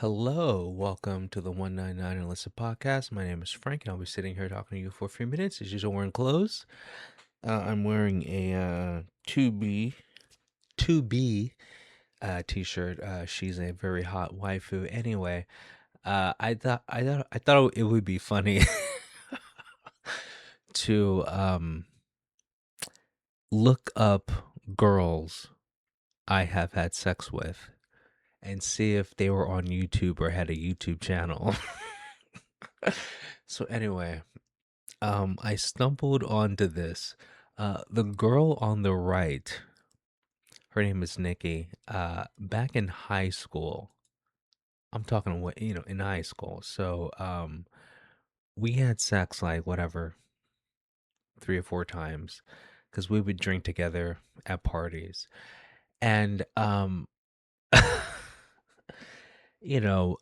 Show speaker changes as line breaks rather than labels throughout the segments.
Hello, welcome to the 199 Unlisted podcast. My name is Frank, and I'll be sitting here talking to you for a few minutes. As usual, wearing clothes. I'm wearing a 2B t-shirt. She's a very hot waifu. Anyway, I thought it would be funny to look up girls I have had sex with and see if they were on YouTube or had a YouTube channel. So anyway, I stumbled onto this. The girl on the right, her name is Nikki. Back in high school, I'm talking what in high school. So, we had sex like whatever 3 or 4 times because we would drink together at parties, and you know,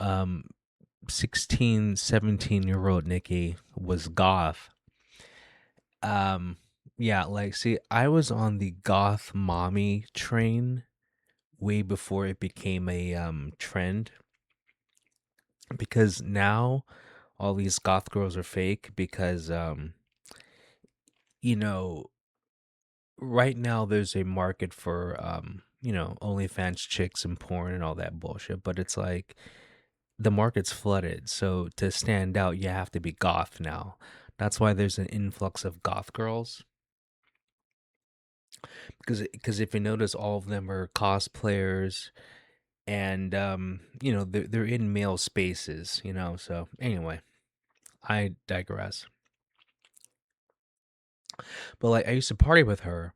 16, 17-year-old Nikki was goth. Um, yeah, like, see, I was on the goth mommy train way before it became a trend because now all these goth girls are fake because you know, right now there's a market for OnlyFans chicks and porn and all that bullshit, but it's like the market's flooded. So to stand out, you have to be goth now. That's why there's an influx of goth girls. Because if you notice, all of them are cosplayers, and they're in male spaces. So anyway, I digress. But like, I used to party with her,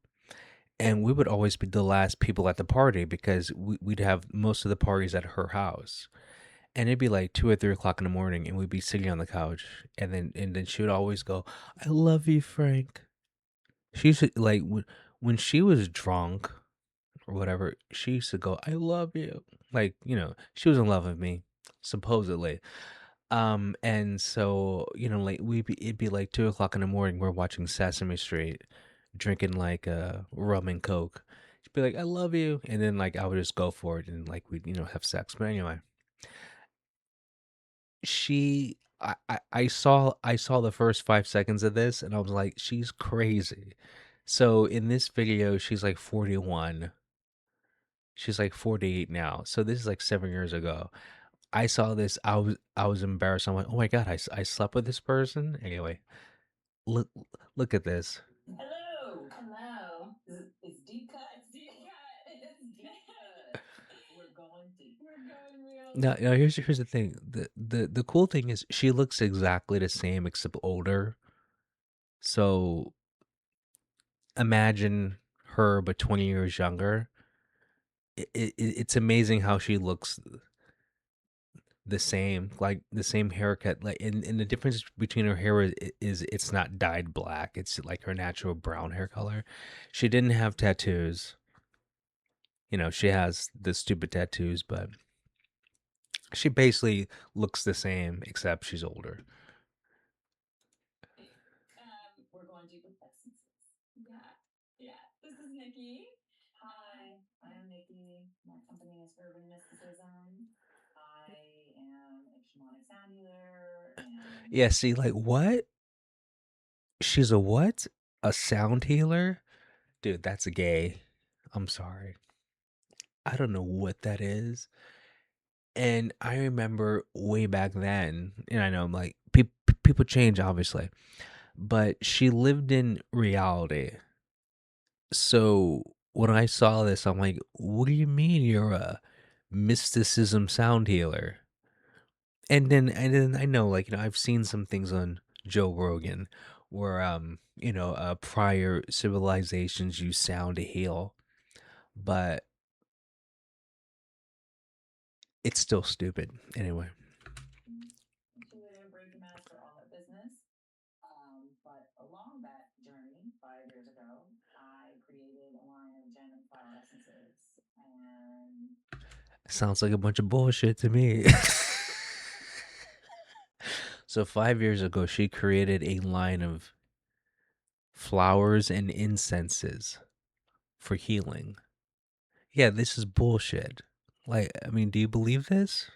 and we would always be the last people at the party because we'd have most of the parties at her house. And it'd be like 2 or 3 o'clock in the morning, and we'd be sitting on the couch, and then she would always go, "I love you, Frank." She used to, like, when she was drunk or whatever, she used to go, "I love you." Like, she was in love with me, supposedly. And so, like, it'd be like 2 o'clock in the morning, we're watching Sesame Street, drinking like rum and coke. She'd be like, "I love you," and then like I would just go for it, and like we'd have sex. But anyway, I saw the first 5 seconds of this, and I was like, she's crazy. So in this video, she's like 41. She's like 48 now. So this is like 7 years ago. I saw this. I was embarrassed. I'm like, oh my god, I slept with this person. Anyway, look look at this.
Hello. Hello. It's deep cut. It's deep cut. It's deep cut. We're going deep. We're going real
Now,
deep.
here's the thing. The cool thing is she looks exactly the same except older. So imagine her but 20 years younger. It's amazing how she looks the same, like the same haircut. Like, and the difference between her hair is it's not dyed black. It's like her natural brown hair color. She didn't have tattoos. She has the stupid tattoos, but she basically looks the same except she's older.
We're going deep with essences. Yeah. Yeah. This is Nikki. Hi, I'm Nikki. My company is Urban Mysticism. I am a shamanic sound healer and
Yeah, see, like, what? She's a what? A sound healer? Dude, that's a gay. I'm sorry. I don't know what that is. And I remember way back then, and I know like people change obviously, but she lived in reality. So when I saw this, I'm like, what do you mean you're a mysticism sound healer? And then I know, like, I've seen some things on Joe Rogan where prior civilizations use sound to heal, but it's still stupid. Anyway.
she didn't break a mask for all that business. But along that journey, 5 years ago, I created a line of gem and flower essences. And
Sounds like a bunch of bullshit to me. So 5 years ago, she created a line of flowers and incenses for healing. Yeah, this is bullshit. Like, I mean, do you believe this?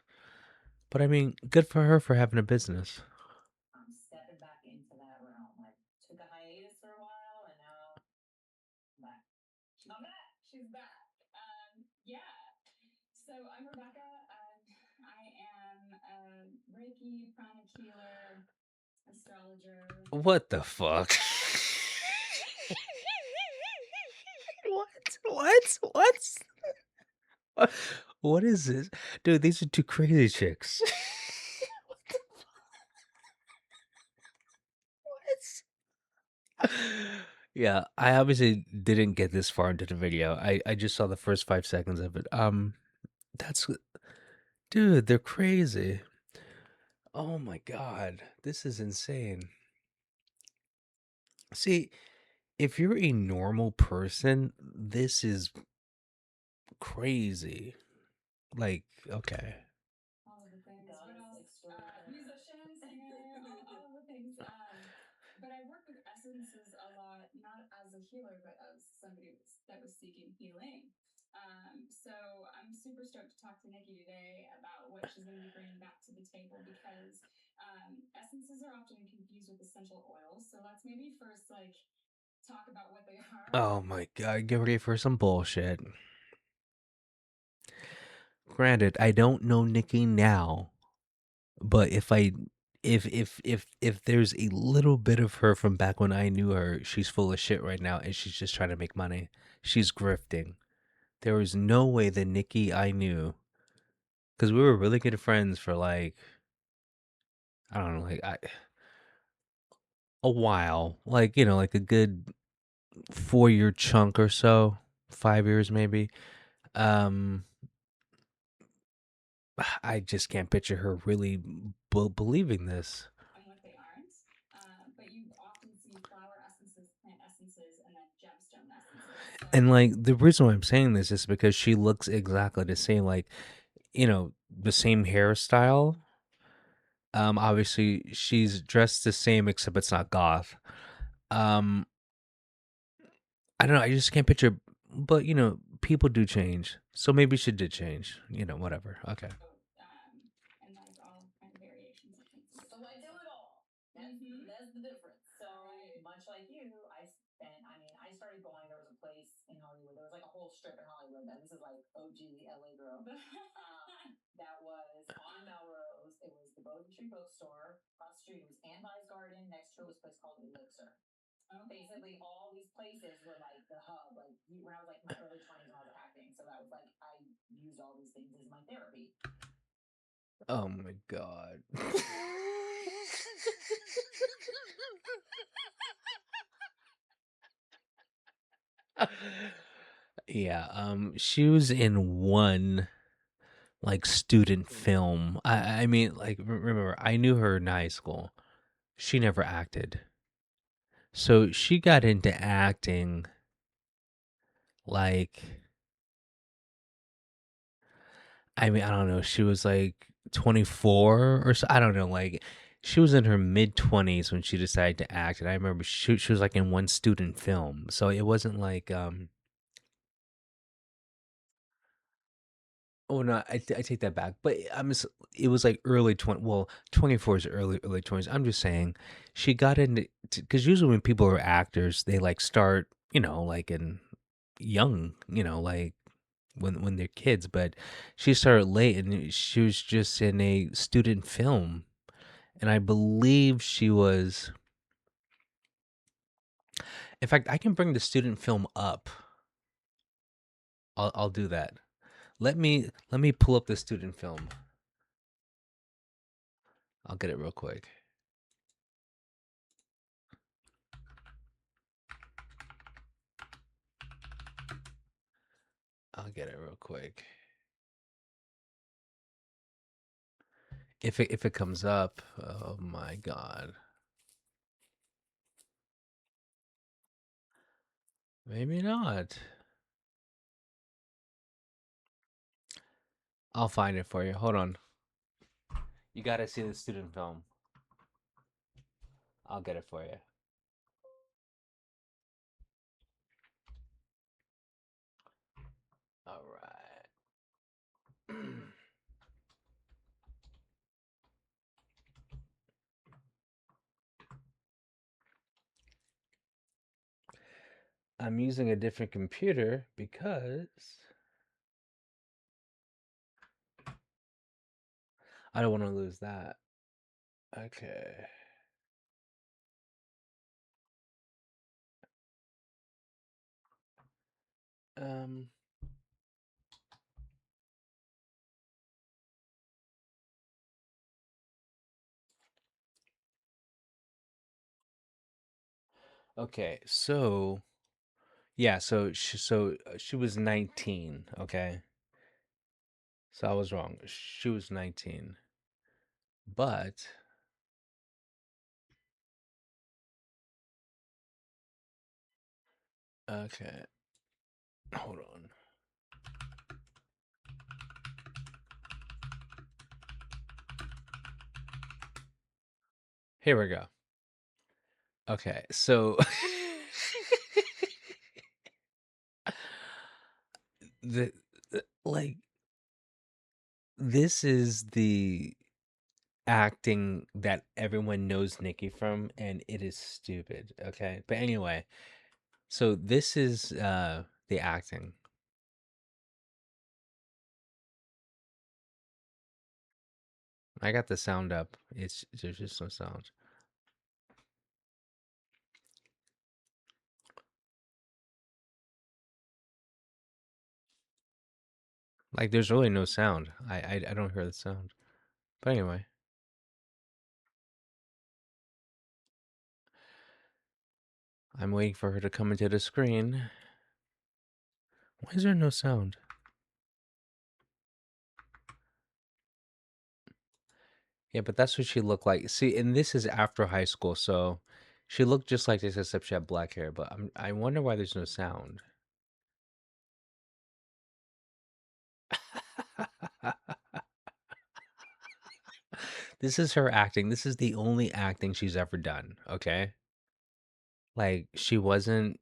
But I mean, good for her for having a business.
I'm stepping back into that realm. I took a hiatus for a while, and now I'm back. I'm back. She's back. Yeah. So I'm Rebecca. I am a Reiki pranic healer, astrologer.
What the fuck? What? What? What is this? Dude, these are two crazy chicks. What? Yeah, I obviously didn't get this far into the video. I just saw the first 5 seconds of it. That's dude, they're crazy. Oh my god. This is insane. See, if you're a normal person, this is crazy. Like, okay.
All of the things. What else? Musician, singer, all of the things. But I work with essences a lot, not as a healer, but as somebody that was seeking healing. So I'm super stoked to talk to Nikki today about what she's going to be bringing back to the table because essences are often confused with essential oils. So let's maybe first like talk about what they are.
Oh my god, get ready for some bullshit. Granted, I don't know Nikki now, but if there's a little bit of her from back when I knew her, she's full of shit right now and she's just trying to make money. She's grifting. There was no way the Nikki I knew, because we were really good friends for like, I don't know, a while, like, like a good 4 year chunk or so, 5 years maybe. Um, I just can't picture her really believing this.
And what they aren't. But you often see flower essences, plant essences, and then gemstone essences.
And
So
like the reason why I'm saying this is because she looks exactly the same, like, the same hairstyle. Obviously she's dressed the same except it's not goth. Um, I don't know, I just can't picture, but people do change. So maybe she did change. Whatever. Okay.
and like all kind of variations of things. So I do it all. That's the difference. So right. Much like you, I started going. There was a place in Hollywood. There was like a whole strip in Hollywood. That this is like OG LA girl. That was on Melrose. It was the Bowden Tree Bookstore. Across the street, it was Ann Buy's Garden. Next to it was a place called Elixir. Okay. Basically, all these places were like the hub. Like when I was like in my early 20s when I was acting, so that was like I used all these things as my therapy.
Oh my god. Yeah, she was in one like student film. I mean, like, remember, I knew her in high school. She never acted. So she got into acting like, I mean, I don't know, she was like 24 or so. I don't know, like she was in her mid 20s when she decided to act. And I remember she was like in one student film. So it wasn't like oh no, I take that back. But it was like early 20. Well, 24 is early 20s. I'm just saying, she got into, because usually when people are actors, they like start, like in young, like when they're kids. But she started late, and she was just in a student film, and I believe she was. In fact, I can bring the student film up. I'll do that. Let me pull up the student film. I'll get it real quick. I'll get it real quick. If it comes up, oh my god. Maybe not. I'll find it for you. Hold on. You gotta see the student film. I'll get it for you. All right. I'm using a different computer because I don't want to lose that. Okay. Um. Okay. So yeah. So she was 19. Okay. So I was wrong. She was 19. But okay. Hold on. Here we go. Okay. So the like this is the acting that everyone knows Nikki from, and it is stupid. Okay. But anyway, so this is the acting. I got the sound up. It's there's just no sound. Like there's really no sound. I don't hear the sound. But anyway, I'm waiting for her to come into the screen. Why is there no sound? Yeah, but that's what she looked like. See, and this is after high school, so she looked just like this except she had black hair. But I wonder why there's no sound. This is her acting. This is the only acting she's ever done. Okay, like she wasn't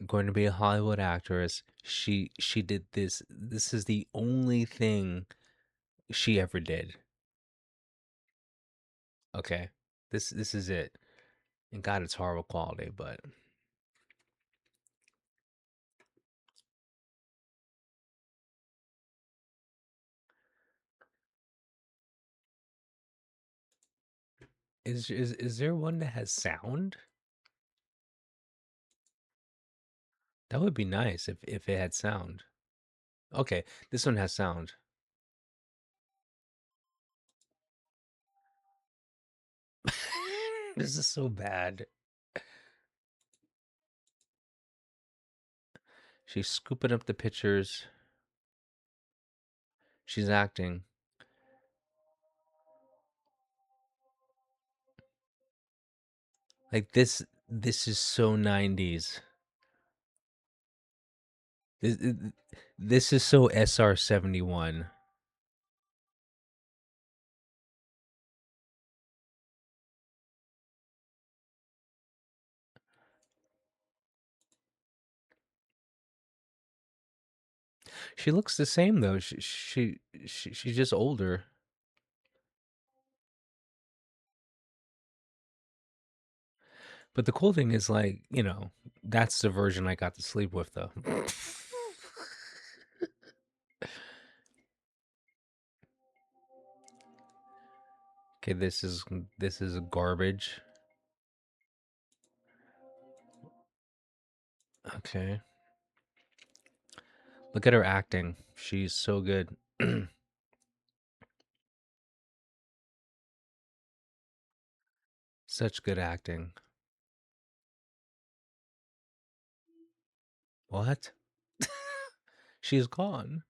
going to be a Hollywood actress. She did this. This is the only thing she ever did. Okay, this is it. And God, it's horrible quality. But is there one that has sound? That would be nice if it had sound. Okay, this one has sound. This is so bad. She's scooping up the pictures. She's acting. Like this is so 90s. This, this is so SR-71. She looks the same though. She's just older. But the cool thing is like, that's the version I got to sleep with though. Okay, this is garbage. Okay. Look at her acting. She's so good. Such good acting. What? She's gone.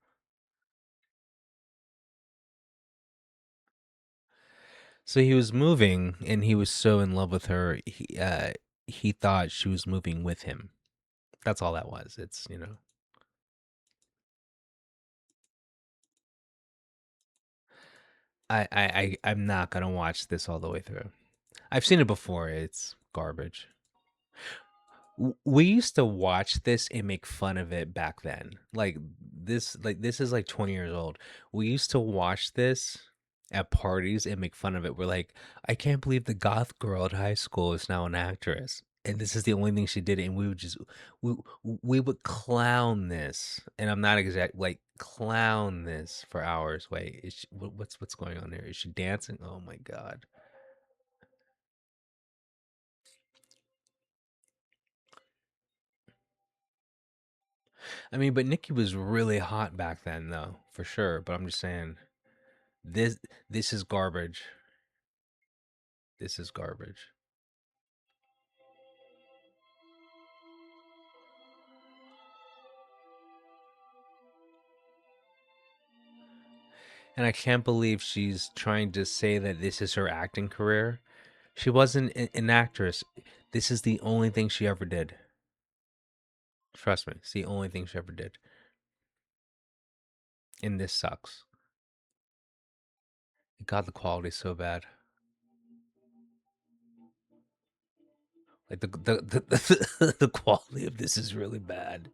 So he was moving and he was so in love with her. He thought she was moving with him. That's all that was. It's. I'm not gonna watch this all the way through. I've seen it before. It's garbage. We used to watch this and make fun of it back then. Like this is like 20 years old. We used to watch this at parties and make fun of it. We're like, I can't believe the goth girl at high school is now an actress. and this is the only thing she did, and we would just we we would clown this, and I'm not exact like clown this for hours. Wait, is she, what's going on there? Is she dancing? Oh my god! I mean, but Nikki was really hot back then, though, for sure. But I'm just saying, this this is garbage. This is garbage. And I can't believe she's trying to say that this is her acting career. She wasn't an actress. This is the only thing she ever did. Trust me, it's the only thing she ever did. And this sucks. God, the quality's so bad. Like the quality of this is really bad.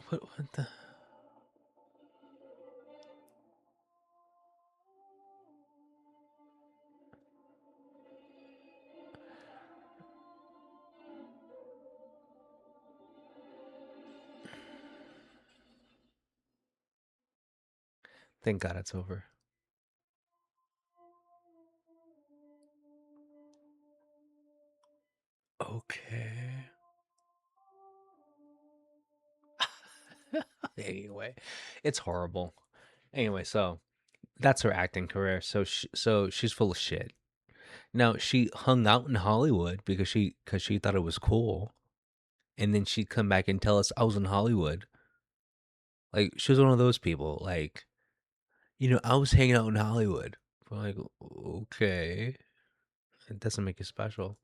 What the? Thank God it's over. Okay. Anyway, it's horrible. Anyway, so that's her acting career. So she's full of shit. Now she hung out in Hollywood because she thought it was cool, and then she'd come back and tell us I was in Hollywood. Like she was one of those people. Like I was hanging out in Hollywood. We're like, okay, it doesn't make you special.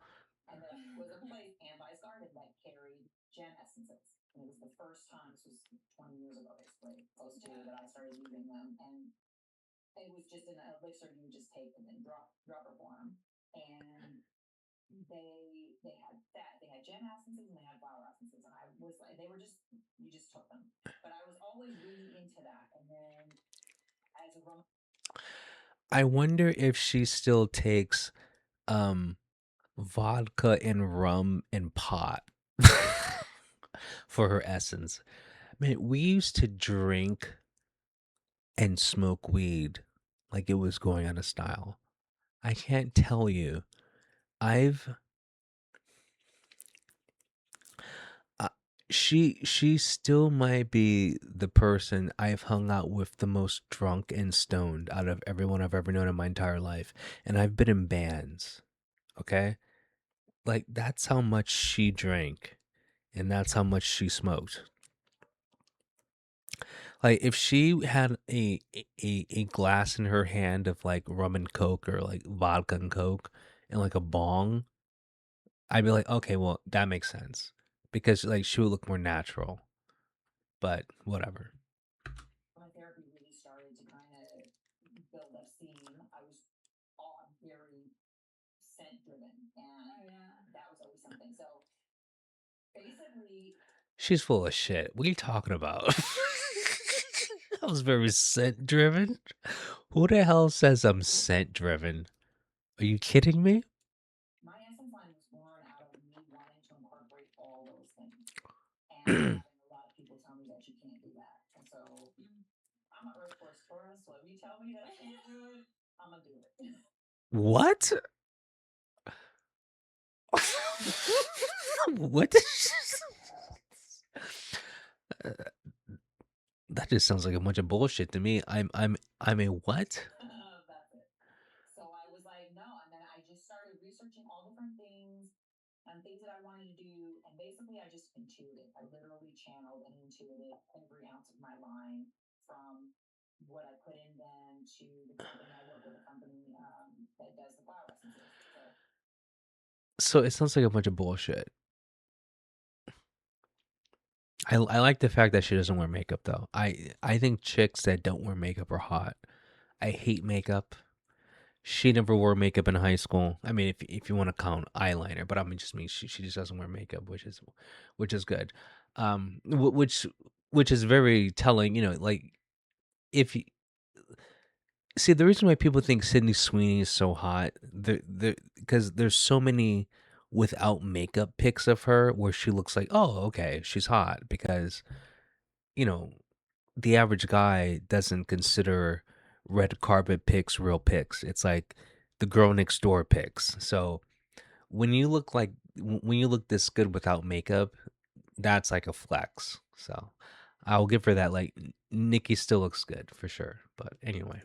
And there was a place, Anvi's Garden, that carried gem essences. And it was the first time, this was 20 years ago, basically, close to, that I started using them. And it was just an elixir you would just take and then dropper form. And they had that. They had gem essences and they had flower essences. And I was like, they were just, you just took them. But I was always really into that. And then as a
I wonder if she still takes um vodka and rum and pot for her essence. Man, we used to drink and smoke weed like it was going out of style. I can't tell you. I've uh, she still might be the person I've hung out with the most drunk and stoned out of everyone I've ever known in my entire life. And I've been in bands, okay? Like that's how much she drank and that's how much she smoked. Like if she had a glass in her hand of like rum and coke or like vodka and coke and like a bong, I'd be like, okay, well that makes sense because like she would look more natural. But whatever.
my therapy really started to kind of build up steam, I was all very scent driven, and that was always something. So basically,
She's full of shit. What are you talking about? I was very scent driven. Who the hell says I'm scent driven? Are you kidding me?
my essence line was born out of me wanting to incorporate all those things and having a lot of people tell me that you can't do that. And so I'm an Earth Force Taurus, so if you tell me that I can't do it, I'm gonna do it.
What? What? Uh, that just sounds like a bunch of bullshit to me. I'm a what?
That's it. So I was like, no. And then I just started researching all different things and things that I wanted to do. And basically, I just intuited. I literally channeled and intuited every ounce of my line, from what I put in them to the company. I work with a company that does the flower essences. So
So it sounds like a bunch of bullshit. I like the fact that she doesn't wear makeup though. I think chicks that don't wear makeup are hot. I hate makeup. She never wore makeup in high school. I mean, if you want to count eyeliner, but I mean, just means she just doesn't wear makeup, which is good. Which is very telling. Like if you see the reason why people think Sydney Sweeney is so hot, the because there's so many without makeup pics of her where she looks like, oh, okay, she's hot because you know the average guy doesn't consider red carpet pics real pics. It's like the girl next door pics. So when you look this good without makeup, that's like a flex. So I'll give her that. Like Nikki still looks good for sure. But anyway,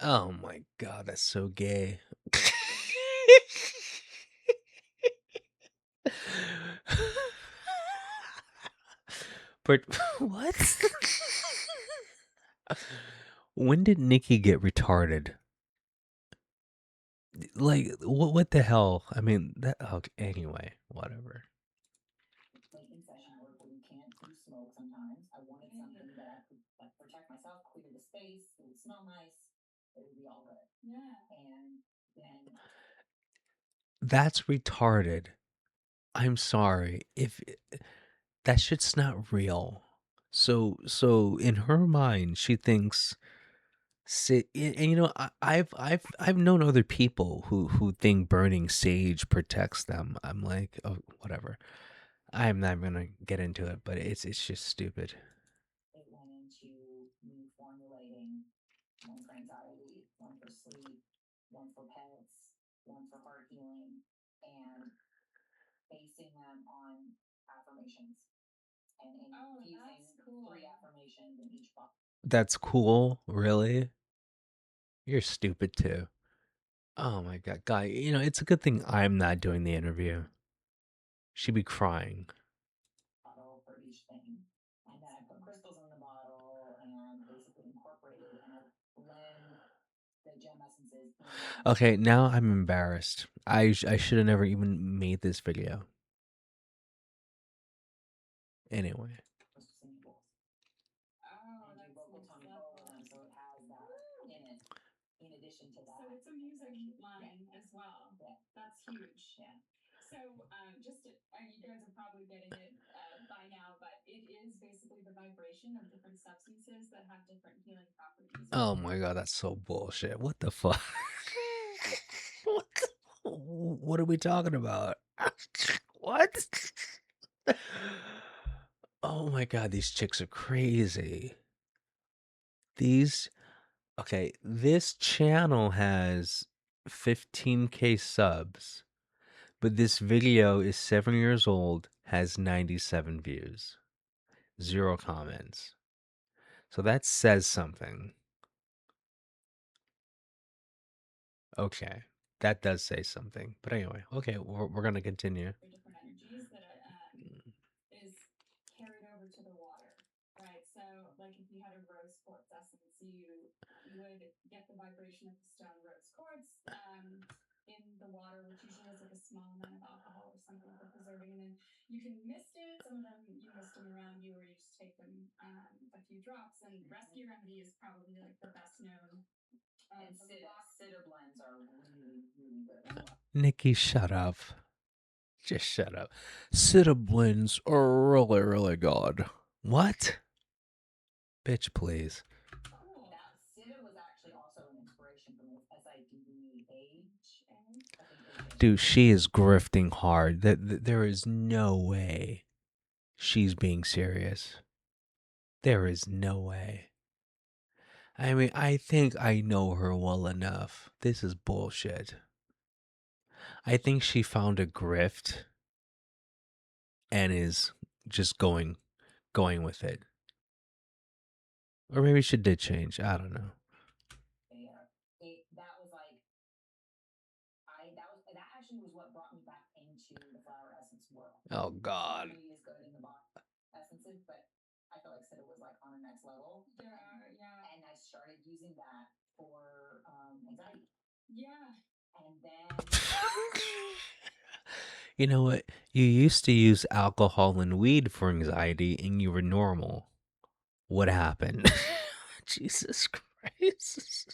oh my god, that's so gay. But what? When did Nikki get retarded? Like what the hell? I mean that okay, anyway, whatever. That's retarded. I'm sorry. If that shit's not real. So in her mind, she thinks and I've known other people who think burning sage protects them. I'm like, oh, whatever. I'm not gonna get into it, but it's just stupid. That's cool, really? You're stupid too. Oh my god, guy, it's a good thing I'm not doing the interview. She'd be crying. Okay, now I'm embarrassed. I should have never even made this video. Anyway. Oh my god, that's so bullshit. What the fuck? what? What are we talking about? What? Oh my god, these chicks are crazy. These Okay, this channel has 15K subs, but this video is 7 years old, has 97 views, 0 comments. So that says something. Okay. That does say something. But anyway, okay, we're going to continue. Nikki, shut up. Just shut up. Citablins are really, really good. What? Bitch, please. Dude, she is grifting hard. There is no way she's being serious. There is no way. I mean, I think I know her well enough. This is bullshit. I think she found a grift and is just going with it. Or maybe she did change. I don't know.
that actually was what brought me back into the flower essence world.
Oh
Social
God.
media is good in the body essences, but I feel like Sitta was like on the next level. There are, yeah. And I started using that for anxiety. Yeah. And then
You know what? You used to use alcohol and weed for anxiety and you were normal. What happened? Jesus Christ.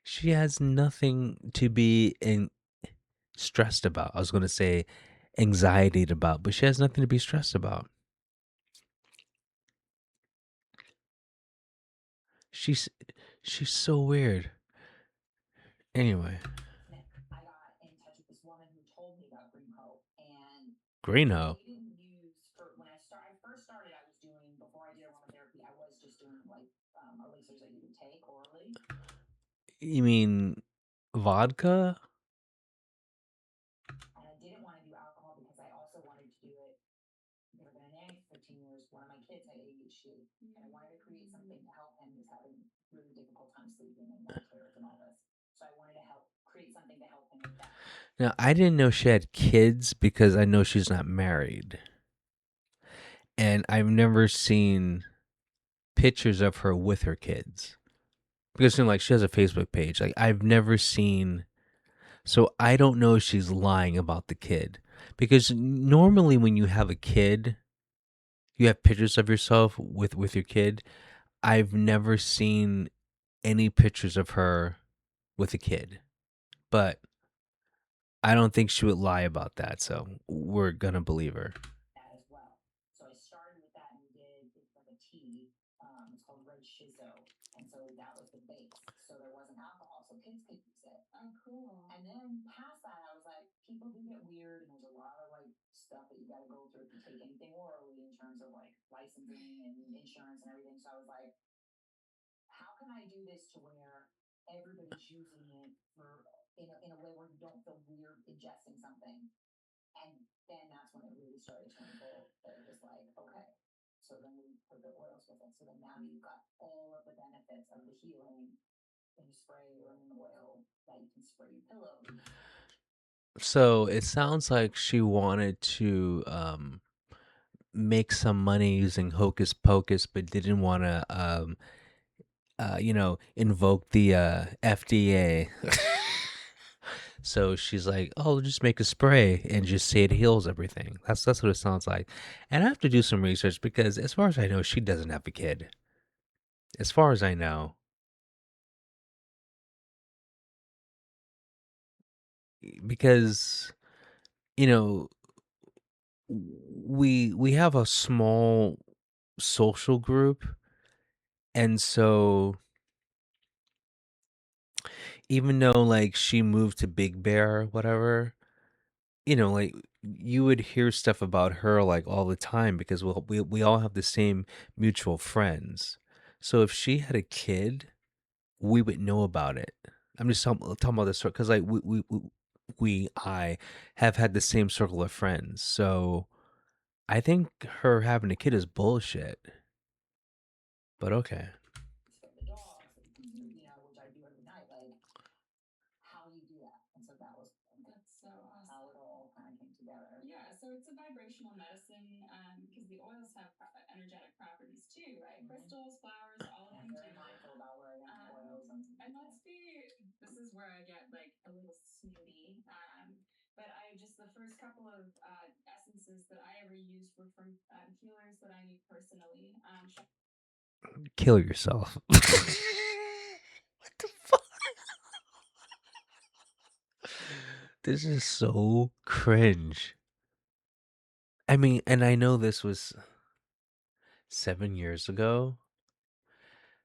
She has nothing to be stressed about. I was going to say anxiety about, but she has nothing to be stressed about. She's she's so weird. Anyway,
I got in touch with this woman who told me about Green Hope, and
Greeno.
they didn't use for when I first started. I was doing before I did aromatherapy. I was just doing like elixirs that you would take orally,
You mean vodka?
and I didn't want to do alcohol because I also wanted to do it. I've been a nanny for 15 years. One of my kids had ADHD, and I wanted to create something to help him. He was having really difficult time sleeping and night terrors and all this. So I wanted to help create something to help him with that.
Now, I didn't know she had kids because I know she's not married. And I've never seen pictures of her with her kids. Because, you know, like, she has a Facebook page. Like, I've never seen. So I don't know if she's lying about the kid. Because normally when you have a kid, you have pictures of yourself with your kid. I've never seen any pictures of her with a kid. But I don't think she would lie about that, so we're gonna believe her.
That as well. So I started with that and we did it's like a tea. It's called red shizo, and so that was the base. So there wasn't alcohol, so kids could use it. Oh, cool. And then past that, I was like, people do get weird, and there's a lot of like stuff that you got to go through if you take anything orally in terms of like licensing and insurance and everything. So I was like, how can I do this to where everybody's using it for in a way where you don't feel weird ingesting something? And then that's when it really started to unfold. That it was like, okay. So then we put the oils with it. So then now you've got all of the benefits of the healing in a spray or in an oil that you can spray your pillows.
So it sounds like she wanted to make some money using Hocus Pocus, but didn't want to, invoke the FDA. So she's like, "Oh, just make a spray and just say it heals everything." That's what it sounds like. And I have to do some research because, as far as I know, she doesn't have a kid. As far as I know, because you know we have a small social group, and so even though like she moved to Big Bear, whatever, like you would hear stuff about her like all the time because we all have the same mutual friends. So if she had a kid, we would know about it. I'm just talking about this because like I have had the same circle of friends. So I think her having a kid is bullshit. But okay.
For the dogs that you can do, which I do every night. Like, how do you do that? And so that was that's so awesome. How it all kind of came together. Yeah, so it's a vibrational medicine because the oils have energetic properties too, right? Crystals, flowers, all of them. I'm very mindful about where I get my oils. And let's be, this is where I get like a little snooty. But I just, the first couple of essences that I ever used were from healers that I knew personally.
Kill yourself. What the fuck? This is so cringe. I mean, and I know this was 7 years ago,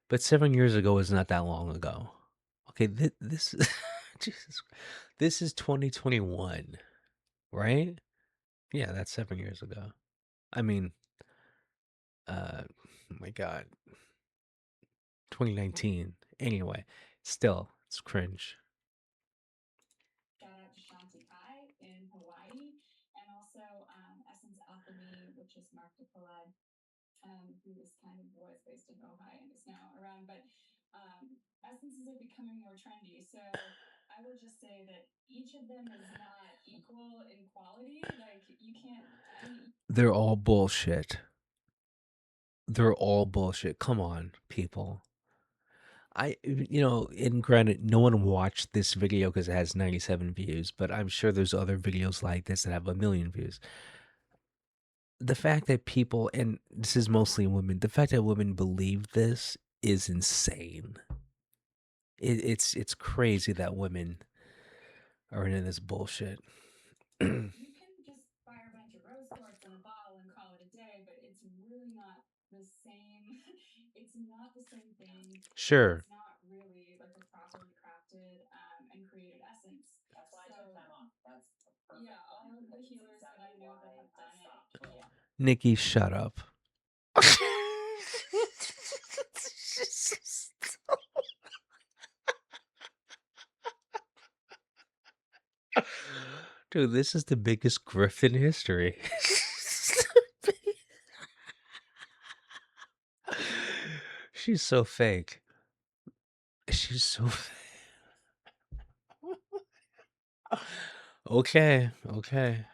but 7 years ago is not that long ago. Okay, this Jesus, this is 2021, right? Yeah, that's 7 years ago. I mean, oh my God, 2019. Anyway, still, it's cringe.
Shout out to Shanti Kai in Hawaii, and also Essence Alchemy, which is Mark Nicolai, who is kind of was based in Ojai and is now around. But essences are becoming more trendy. So I will just say that each of them is not equal in quality. Like you can't. I mean,
They're all bullshit. They're all bullshit. Come on, people. And granted, no one watched this video because it has 97 views, but I'm sure there's other videos like this that have a million views. The fact that people, and this is mostly women, the fact that women believe this is insane. It's crazy that women are into this bullshit.
you can just buy a bunch of rose quartz in a bottle and call it a day, but it's really not the same. It's not the same thing, and
Sure.
it's not really like a properly crafted and created essence. That's why I took time off. That's yeah. All of the healers that I know that have done it. Yeah.
Nikki, shut up. Dude, this is the biggest grift in history. She's so fake. She's so okay, okay.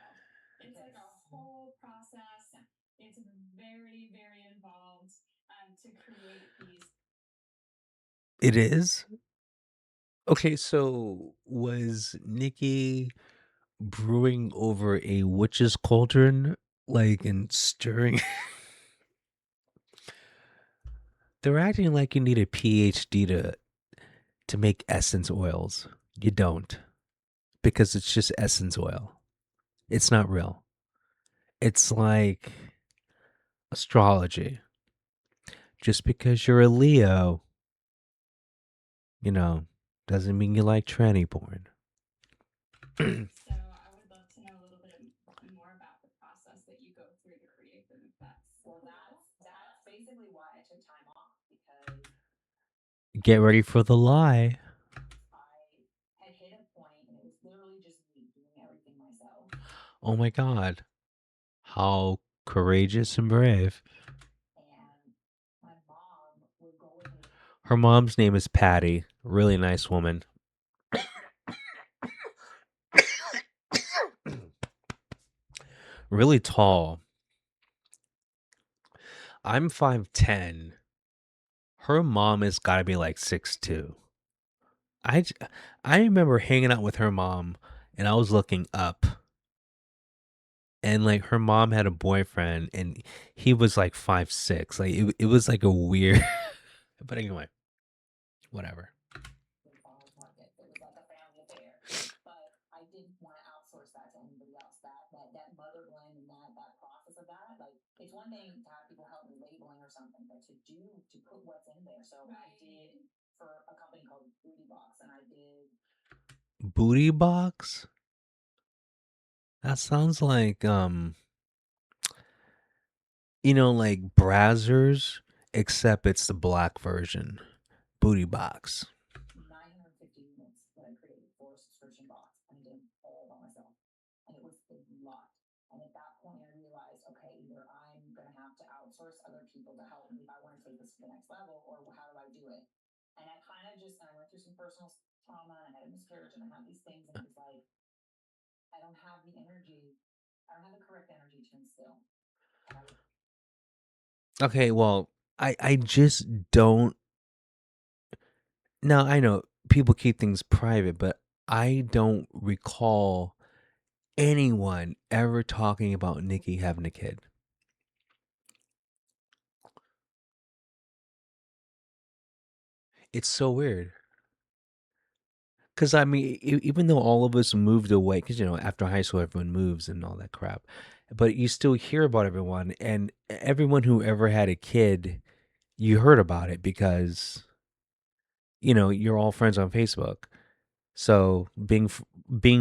It's like a whole process. It's very, very involved to create these.
It is? Okay, so was Nikki brewing over a witch's cauldron, like, and stirring? They're acting like you need a PhD to make essence oils. You don't, because it's just essence oil. It's not real. It's like astrology. Just because you're a Leo, you know, doesn't mean you like tranny porn.
So I would love to know a little bit more about the process that you go through to create them. If that's well, that's basically why I took time off because
Get ready for the lie.
I had hit a point and it was literally just me doing everything myself.
Oh my God. How courageous and brave.
And my mom would go with me.
Her mom's name is Patty. Really nice woman. Really tall. I'm 5'10". Her mom has got to be like 6'2". I, j- I remember hanging out with her mom and I was looking up and like her mom had a boyfriend and he was like 5'6". Like it was like a weird but anyway, whatever.
Farmers market. It was like a family affair. But I didn't want to outsource that to anybody else. That mother blend and that process of that. Like it's one thing to have people help me labeling or something, but to put what's in there. So I did for a company called Beauty Box, and I did
Booty box? That sounds like like Brazzers, except it's the black version. Booty box.
950 units that I created for a subscription box, and I did them all by myself. And it was a lot. And at that point, I realized, okay, either I'm going to have to outsource other people to help me if I want to take this to the next level, or how do I do it? And I kind of just, I went through some personal trauma, and I had a miscarriage, and I had these things, and it was like, I don't have the energy. I don't have the correct energy to instill.
Okay, well, I just don't. Now I know people keep things private, but I don't recall anyone ever talking about Nikki having a kid. It's so weird. Because I mean, even though all of us moved away, because after high school everyone moves and all that crap, but you still hear about everyone, and everyone who ever had a kid, you heard about it because you're all friends on Facebook. So being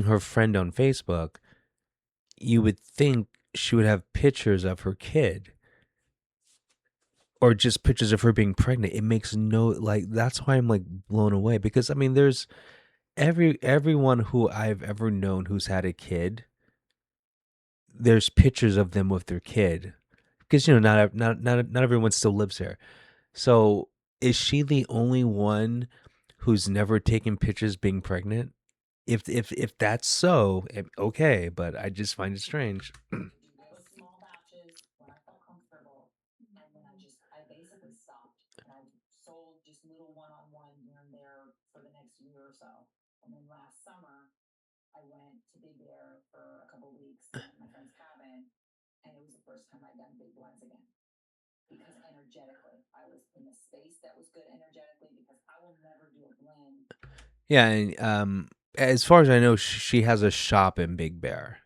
her friend on Facebook, you would think she would have pictures of her kid or just pictures of her being pregnant. It makes no like that's why I'm like blown away because I mean there's everyone who I've ever known who's had a kid, there's pictures of them with their kid because not everyone still lives here. So is she the only one who's never taken pictures being pregnant? If that's so, okay, but I just find it strange.
to do both small batches when I felt comfortable, and then I basically stopped, and I sold just little one-on-one here and there for the next year or so. And then last summer, I went to Big Bear for a couple weeks at my friend's cabin, and it was the first time I'd done big blends again. Because energetically, I was in a space that was good energetically, because I will never do a blend.
Yeah, and as far as I know, she has a shop in Big Bear.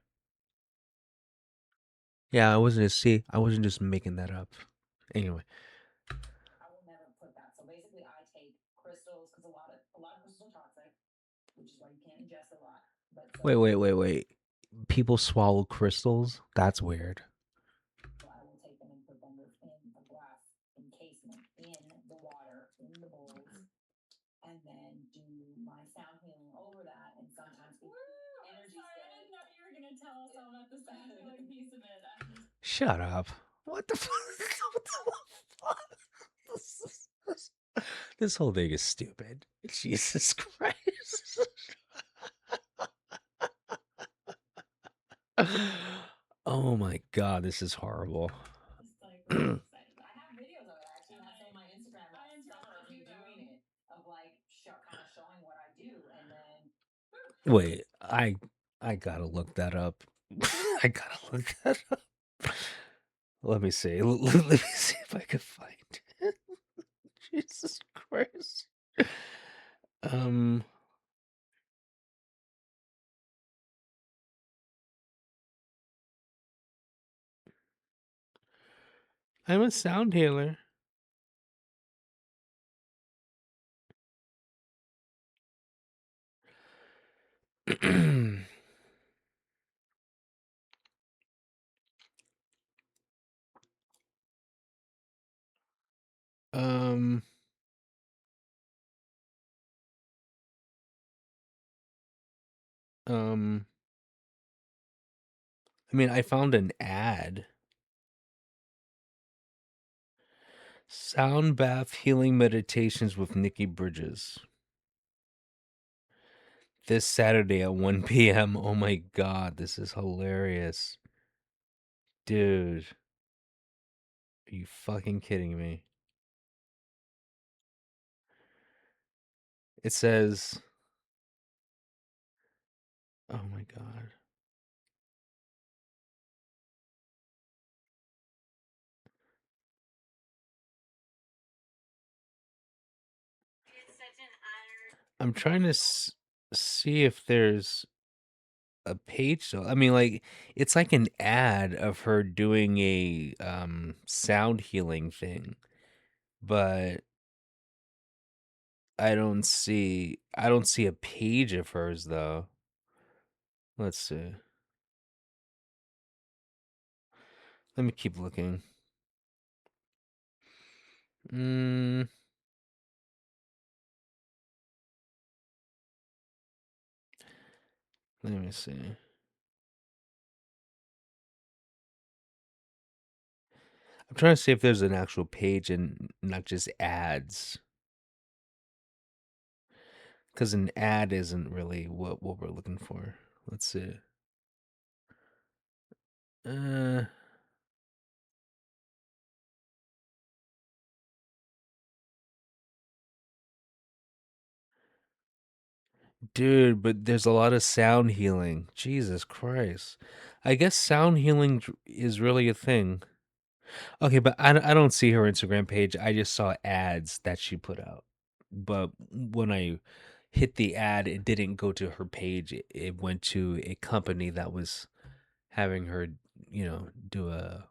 Yeah, I wasn't just making that up. Anyway,
I will never put that. So basically, I take crystals, because a lot of crystals are toxic, which is why you can't ingest a lot. But so
wait. People swallow crystals? That's weird.
I will take them and put them within a glass encasement in the water in the bowls, and then do my sound healing over that. And sometimes the energy. Sorry, I didn't know you were gonna tell us all about the sound healing piece of it.
Shut up. What the fuck? What the fuck? This whole thing is stupid. Jesus Christ. Oh my god, this is horrible.
It's like really exciting. I have videos of it. I actually have some on my Instagram last summer of me doing it, of like kind of showing what I do, and then
Wait, I gotta look that up. I gotta look that up. Let me see. Let me see if I can find it. Jesus Christ. Um, I'm a sound healer. um, um, I mean, I found an ad. Sound bath healing meditations with Nikki Bridges. This Saturday at 1 p.m. Oh my god, this is hilarious. Dude, are you fucking kidding me? It says, oh my god. I'm trying to see if there's a page. So I mean, like, it's like an ad of her doing a sound healing thing, but I don't see a page of hers though. Let's see. Let me keep looking. Mm, let me see. I'm trying to see if there's an actual page and not just ads. Because an ad isn't really what we're looking for. Let's see. Uh, dude, but there's a lot of sound healing. Jesus Christ. I guess sound healing is really a thing. Okay, but I don't see her Instagram page. I just saw ads that she put out. But when I hit the ad, it didn't go to her page. It went to a company that was having her, do a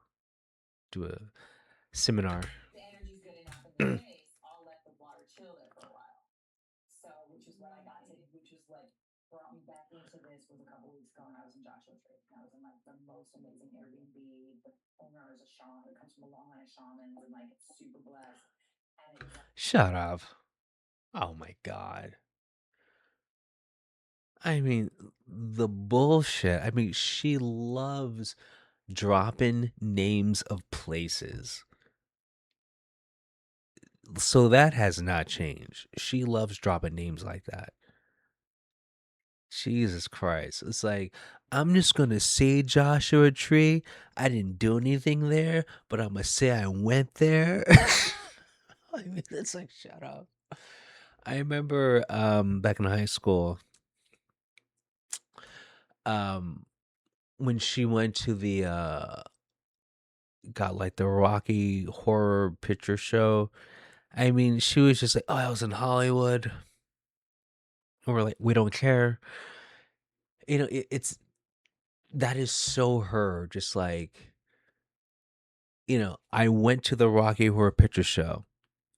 seminar.
the energy's good enough in the space, I'll let the water chill there for a while. So, which is what I got to, which was like brought me back into this was a couple weeks ago when I was in Joshua Tree. I was in like the most amazing Airbnb. The owner is a shaman that comes from a long line of shamans, and like super blessed. And it was like
Shut up. Oh my god. I mean, the bullshit. I mean, she loves dropping names of places. So that has not changed. She loves dropping names like that. Jesus Christ. It's like, I'm just gonna say Joshua Tree. I didn't do anything there, but I'm gonna say I went there. I mean, it's like, shut up. I remember back in high school, um, when she went to the got like the Rocky Horror Picture Show. I mean, she was just like, "Oh, I was in Hollywood." And we're like, "We don't care." It's that is so her. Just like, I went to the Rocky Horror Picture Show.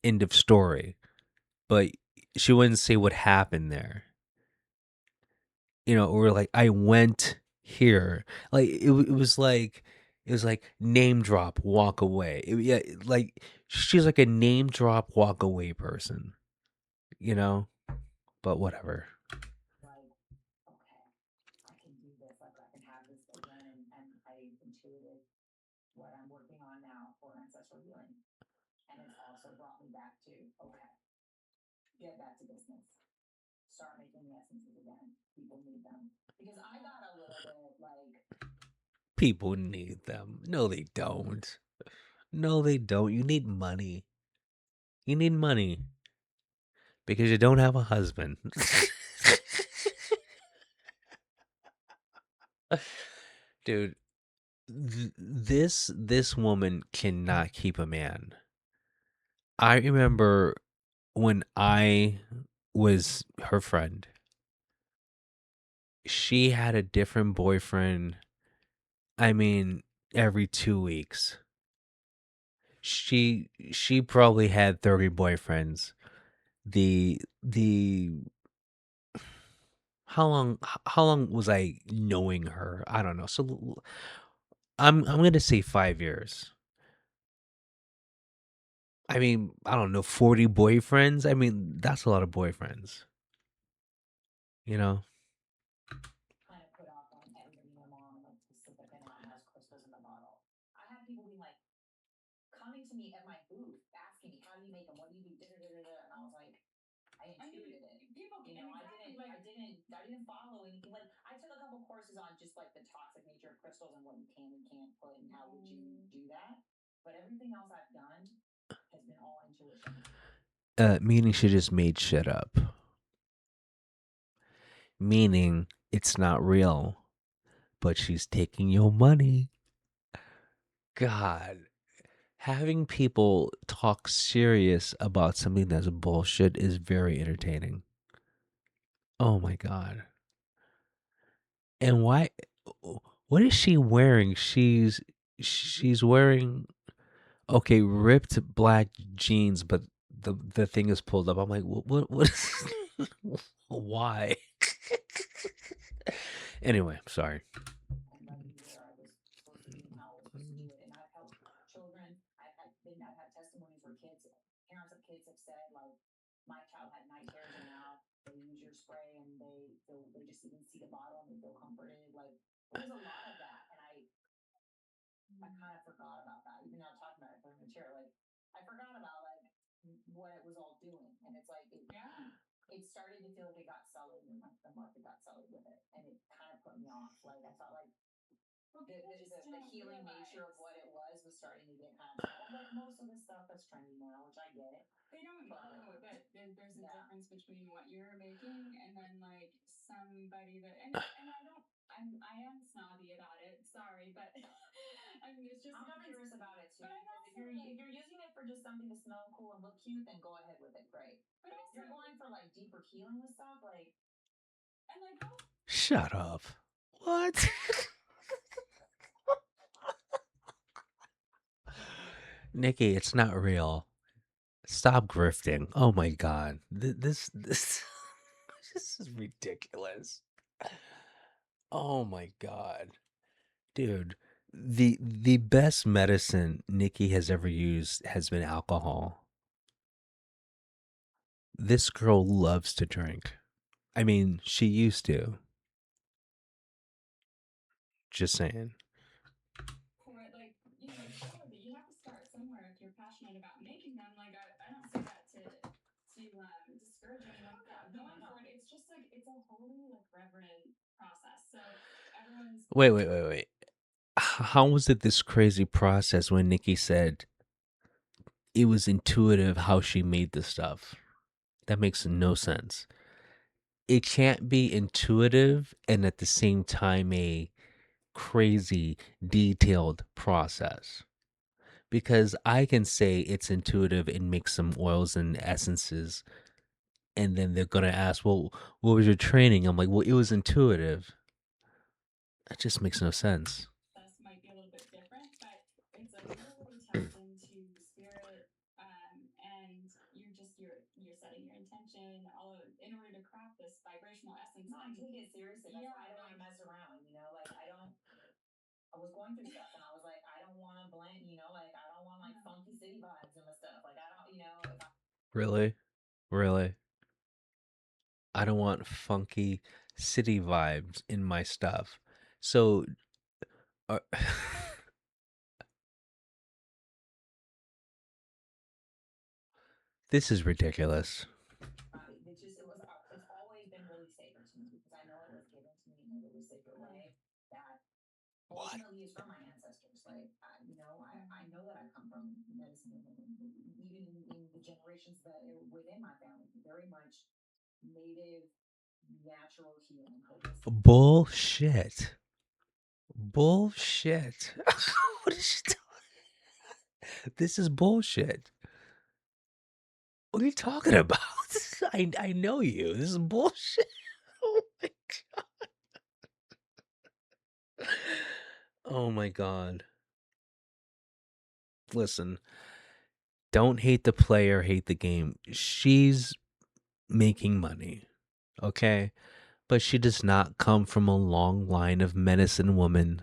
End of story. But she wouldn't say what happened there. Or like I went here. Like it was like name drop, walk away. Yeah, like she's like a name drop, walk away person. You know, but whatever.
Like, okay, I can do this. Like, I can have this again. And I intuited what I'm working on now for ancestral healing. And it's also brought me back to, okay, get back to business. Start making the essences again. People need them. Because I got a little bit like,
People need them. No, they don't. No, they don't. You need money. You need money because you don't have a husband. Dude, this woman cannot keep a man. I remember when I was her friend, she had a different boyfriend. I mean, every 2 weeks. She probably had 30 boyfriends. The how long was I knowing her? I don't know. So I'm going to say 5 years. I mean, I don't know, 40 boyfriends. I mean, that's a lot of boyfriends, you know?
kind of put off on everybody and their mom and like Pacifica now has crystals in the bottle. I had people being like coming to me at my booth asking me, how do you make them? What do you do? Da, da, da, da, da. And I was like, I intuited it. People, exactly, I didn't follow anything. Like I took a couple courses on just like the toxic nature of crystals and what you can and can't put and how would you do that. But everything else I've done has been all intuition.
Meaning she just made shit up. Meaning it's not real, but she's taking your money. God, having people talk serious about something that's bullshit is very entertaining. Oh my god. And why what is she wearing? She's wearing okay, ripped black jeans, but the thing is pulled up. I'm like, what is why? Anyway, sorry.
And led me where I was supposed to be and how I was supposed to do it. And I've helped children. I've had testimonies where parents of kids have said like, my child had night terrors and now they use your spray and they just even see the bottle and they feel comforted. Like it was a lot of that, and I kind of forgot about that. Even now talking about it from the chair, like I forgot about like what it was all doing, and it's like it started to feel like it got sullied and like the market got sullied with it, and it kind of put me off. Like I felt like the healing nature of what it was starting to get kind of sold. Like most of the stuff that's trendy now, which I get it. They don't know that there's a difference between what you're making and then like somebody that and I don't I am snobby about it. Sorry, but I mean it's just I'm curious about it too. Because if you're using it for just something to smell cool and look cute, then go ahead with it. Great. But if you're going for like deeper healing with stuff, like and like how
Shut up. What? Nikki, it's not real. Stop grifting. Oh my god. This this is ridiculous. Oh my god. Dude, the best medicine Nikki has ever used has been alcohol. This girl loves to drink. I mean, she used to. Just saying.
for it, like sure, but you have to start somewhere if you're passionate about making them. Like I don't say that to discourage anyone about going for it. It's just like it's a wholly like reverent process. So everyone is
Wait, wait, wait, wait. How was it this crazy process when Nikki said it was intuitive how she made the stuff? That makes no sense. It can't be intuitive and at the same time a crazy detailed process. Because I can say it's intuitive and make some oils and essences, and then they're gonna ask, "Well, what was your training?" I'm like, "Well, it was intuitive." That just makes no sense.
process might be a little bit different, but it's like you're really tapped into spirit, and you're setting your intention all of, in order to craft this vibrational essence.
No, I
And
take it seriously. That's
yeah,
why I don't want to
like
mess around. Like I don't. I was going through stuff, and I was like, I don't want to blend. Like I don't want like
no,
funky city vibes in my stuff. Like I don't. If I
Really? Really? I don't want funky city vibes in my stuff. So, uh, this is ridiculous.
it's always been really sacred to me because I know it was given to me in a really sacred way that
What?
ultimately is from my ancestors. Like I know that I come from medicine, and even in the generations that are within my family, very much native, natural healing, holistic healing.
Bullshit. Bullshit. What is she talking? This is bullshit. What are you talking about? I know you. This is bullshit. Oh my god. Oh my god. Listen, don't hate the player, hate the game. She's making money, okay? But she does not come from a long line of medicine woman.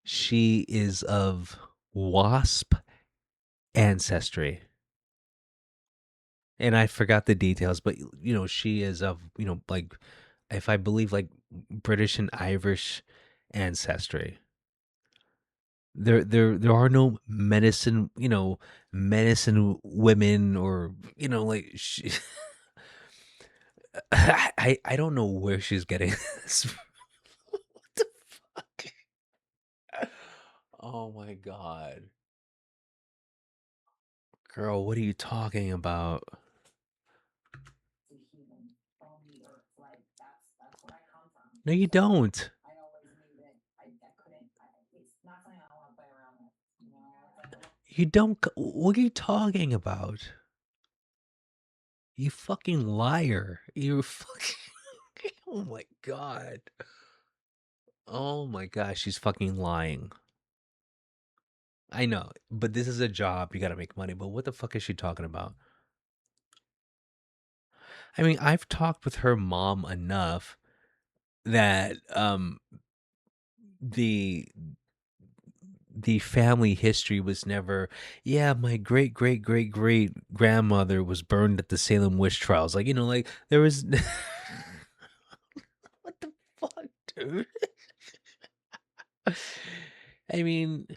She is of wasp ancestry. And I forgot the details, but she is of, like, if I believe, like, British and Irish ancestry. There are no medicine women, or like I don't know where she's getting this from. What the fuck? Oh my god. Girl, what are you talking about?
Healing from the earth. Like that's where I come from.
No, you
So
don't.
I always knew that I couldn't. It's not something I want to play around with. It's like
You don't. What are you talking about? You fucking liar. You fucking. Oh my god. Oh my gosh, she's fucking lying. I know, but this is a job. You gotta make money. But what the fuck is she talking about? I mean, I've talked with her mom enough that the the family history was never, yeah, my great great great great grandmother was burned at the Salem witch trials. Like, like there was what the fuck, dude? I mean,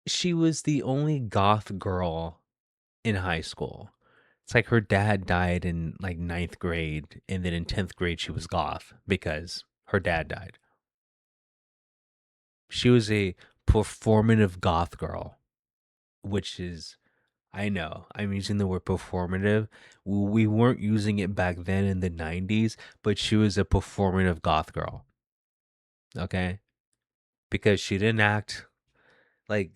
she was the only goth girl in high school. It's like her dad died in like ninth grade, and then in 10th grade she was goth because her dad died. She was a performative goth girl, which is, I know I'm using the word performative. We weren't using it back then in the 90s, but she was a performative goth girl. Okay? Because she didn't act like,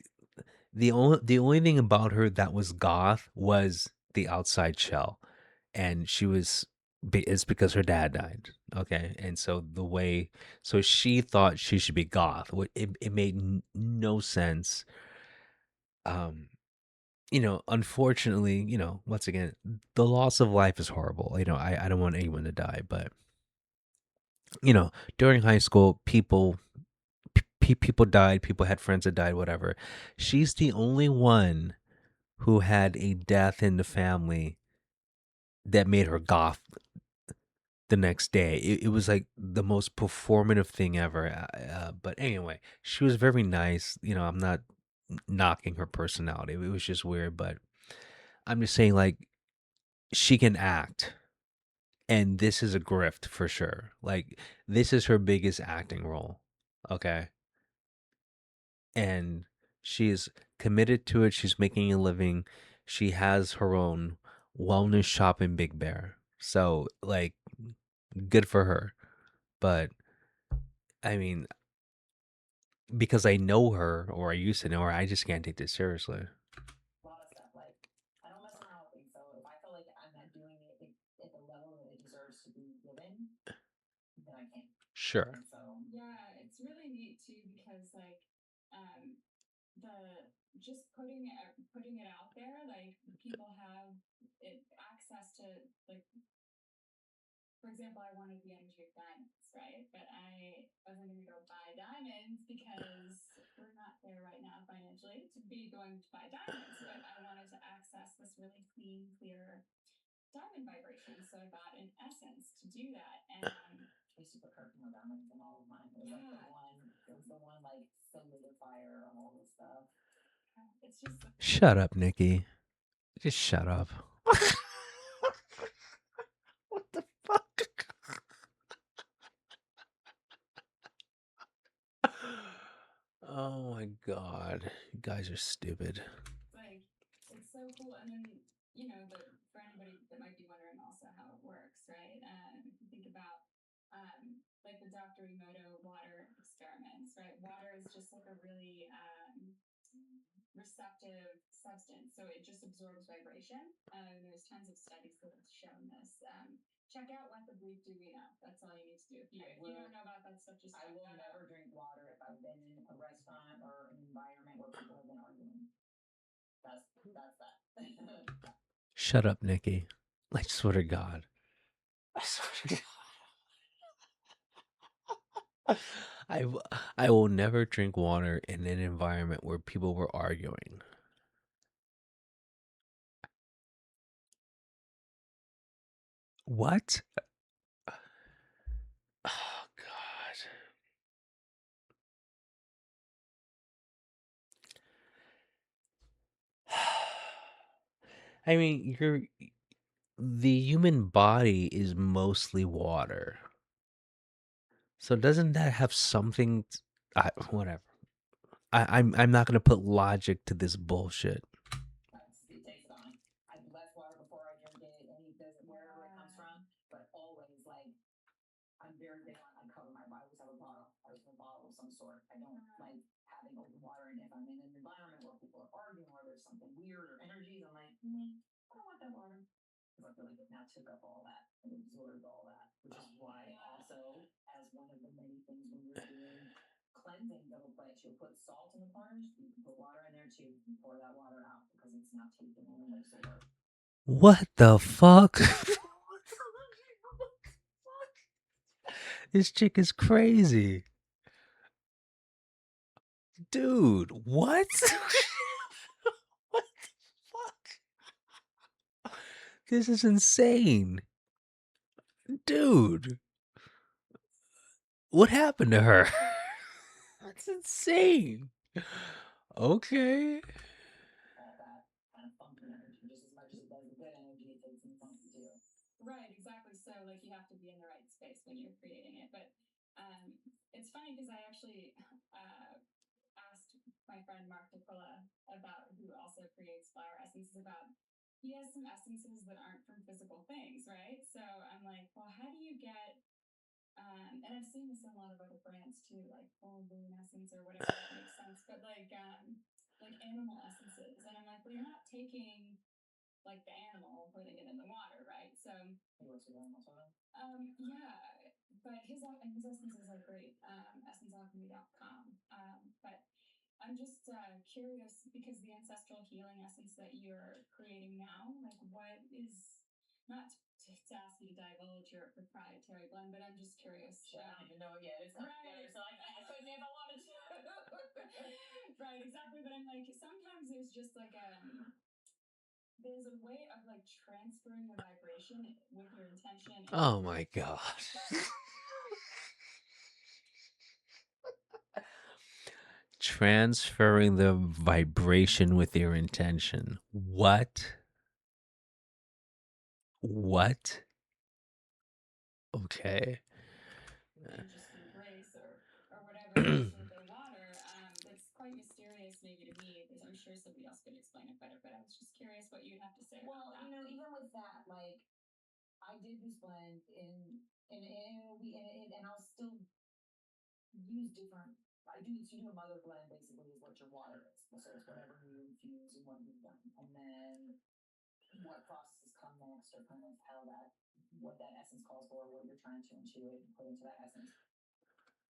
the only thing about her that was goth was the outside shell, and she was it's because her dad died. Okay, and so she thought she should be goth. It made no sense. Um, unfortunately, once again, the loss of life is horrible. I don't want anyone to die, but during high school, people died. People had friends that died. Whatever. She's the only one who had a death in the family that made her goth the next day. It was like the most performative thing ever. But anyway, she was very nice. I'm not knocking her personality. It was just weird, but I'm just saying, like, she can act, and this is a grift for sure. Like, this is her biggest acting role, okay? And she's committed to it. She's making a living. She has her own wellness shop in Big Bear. So, like, good for her. But I mean, because I know her or I used to know her, I just can't take this seriously.
A lot of stuff. Like, I don't mess around with things. So if I feel like I'm not doing it at the level that it deserves to be given, then I can't.
Sure.
And so
Yeah, it's really neat too because like um the just putting it out there, like people have it access to, like, for example, I wanted the energy of diamonds, right? But I wasn't going to go buy diamonds because we're not there right now financially to be going to buy diamonds. But I wanted to access this really clean, clear diamond vibration. So I bought an essence to do that. And
I used to put Kirkland diamonds in all of mine. It was like the
yeah,
one, it was the one like solidifier of all this stuff.
it's just
Shut up, Nikki. Just shut up. What the fuck? Oh my god. You guys are stupid.
like it's so cool. And then for anybody that might be wondering also how it works, right? If you think about like the Dr. Emoto water experiments, right? Water is just like a really receptive substance, so it just absorbs vibration. There's tons of studies that have shown this. Check out What the Bleep Do We Know. That's all you need to do. If you don't know about that stuff, just
I
check
will
that
never
out.
drink water if I've been in a restaurant or an environment where people have been arguing. That's that.
Shut up, Nikki. I swear to God. I swear to God. I will never drink water in an environment where people were arguing. What? Oh God. I mean, the human body is mostly water. So doesn't that have something whatever. I'm not gonna put logic to this bullshit.
It takes it on. I bless water before I drink it, any doesn't wherever it comes from, but always like I'm very big on I cover my I always have a bottle. I always have a bottle of some sort. I don't like having open water, and if I'm in an environment where people are arguing or there's something weird or energies, I'm like, I don't want that water. Because I feel like it now took up all that and absorbed all that, which is why also as one of the many things when you're doing cleansing little plates, you'll put salt in the corners, you can put water in there too, pour that water out because it's not taking in the absorb.
What the fuck? This chick is crazy. Dude, what? What the fuck? This is insane. Dude, what happened to her? That's insane. Okay.
All that kind of funky energy, just as much as it does the good energy, it takes some funky too.
Right, exactly. So like you have to be in the right space when you're creating it. But it's funny because I actually asked my friend Mark DeQuilla about who also creates flower essences about he has some essences that aren't from physical things, right? So I'm like, well, how do you get and I've seen this in a lot of other brands too, like full moon essence or whatever that makes sense, but like animal essences. And I'm like, well, you're not taking like the animal and putting it in the water, right? So
He works with animals, huh?
yeah, but his essences are great. Essencealchemy.com. But I'm just curious because the ancestral healing essence that you're creating now, like what is not to ask you to divulge your proprietary blend, but I'm just curious.
I don't even know it yet. It's not together, so I couldn't if I wanted to.
Right, exactly. But I'm like, sometimes there's just like there's a way of like transferring the vibration with your intention.
Oh my god. Transferring the vibration with your intention. What? What? Okay.
and just do grace or whatever it is with their water. That's quite mysterious, maybe to me. I'm sure somebody else could explain it better, but I was just curious what you'd have to say about that.
Even with that, like I did this blend and I'll still use different. I do so you do a mother blend basically is what your water is. So it's whatever you infuse and what you've done, and then what processes come next, or kind of how that what that essence calls for, what you're trying to intuit and put into that essence.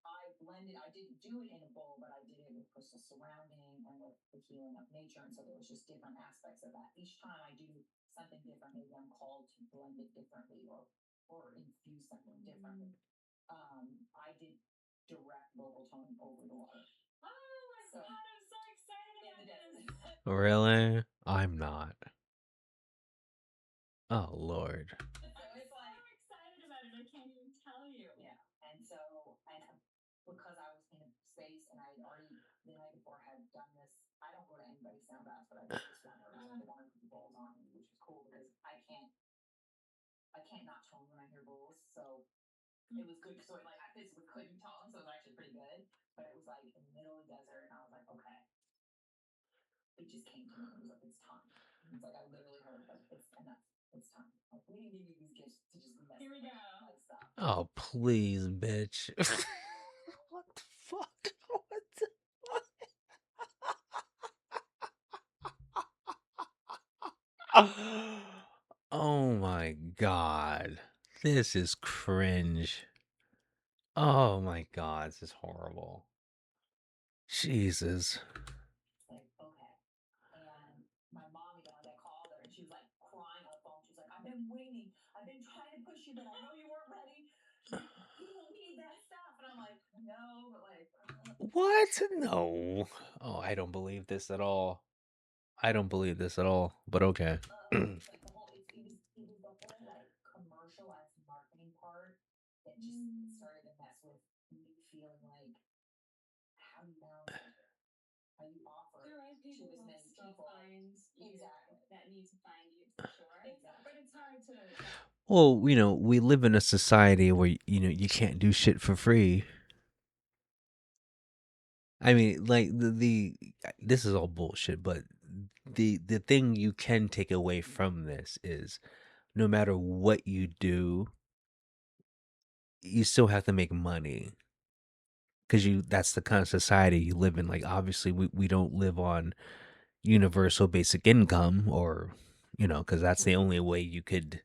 I blended. I didn't do it in a bowl, but I did it with crystal surrounding and with the healing of nature, and so there was just different aspects of that. Each time I do something different, maybe I'm called to blend it differently or infuse something differently. I did direct vocal tone over the water.
Oh my
So,
god, I'm so excited
in
about
the
this.
desert.
Really? I'm not. Oh Lord.
I'm so excited about it. I can't even tell you.
Yeah, and because I was in a space and I had already the night before had done this. I don't go to anybody's sound baths, but I did this one where the one with the bowls on me, which was cool because I can't not tone when I hear bowls. So it was good. So I physically couldn't tone, so it was actually pretty good. But it was like in the middle of the desert, and I was like, okay. It just came to me. It was like it's time. It's like I literally heard like it's enough. It's time. Like we didn't give you these gifts to just mess.
Here we go.
Like stop.
Oh please, bitch. What the fuck? What the fuck? Oh my god. This is cringe. Oh my god, this is horrible. Jesus.
Like okay. And my mom even like I called her and she was like crying on the phone. She was like, I've been waiting. I've been trying to push you, but I know you weren't ready. You don't need that stuff. And I'm like, no, but like
What? No. Oh, I don't believe this at all. I don't believe this at all. But okay.
like the whole it was the whole like commercialized marketing part that just started to mess with me feeling like how do you balance it? How you offer
The right people
to as
will
many
still
people
find you
exactly
that need to find you for sure.
exactly.
But it's hard to.
Well, we live in a society where you can't do shit for free. I mean, like the this is all bullshit, but the thing you can take away from this is no matter what you do, you still have to make money because that's the kind of society you live in. Like obviously we don't live on universal basic income or because that's the only way you could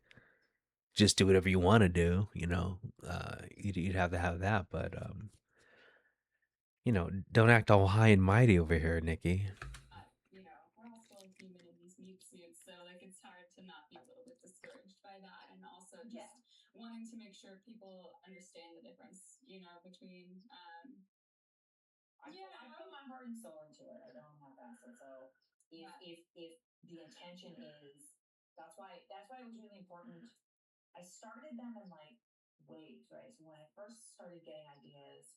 just do whatever you want to do, you'd have to have that, but don't act all high and mighty over here, Nikki.
We're all still human in these meat suits, so like it's hard to not be a little bit discouraged by that, and also just wanting to make sure people understand the difference, between.
I put my heart and soul into it. I don't have acid, so if the intention is that's why it was really important. I started them in like waves, right? So when I first started getting ideas,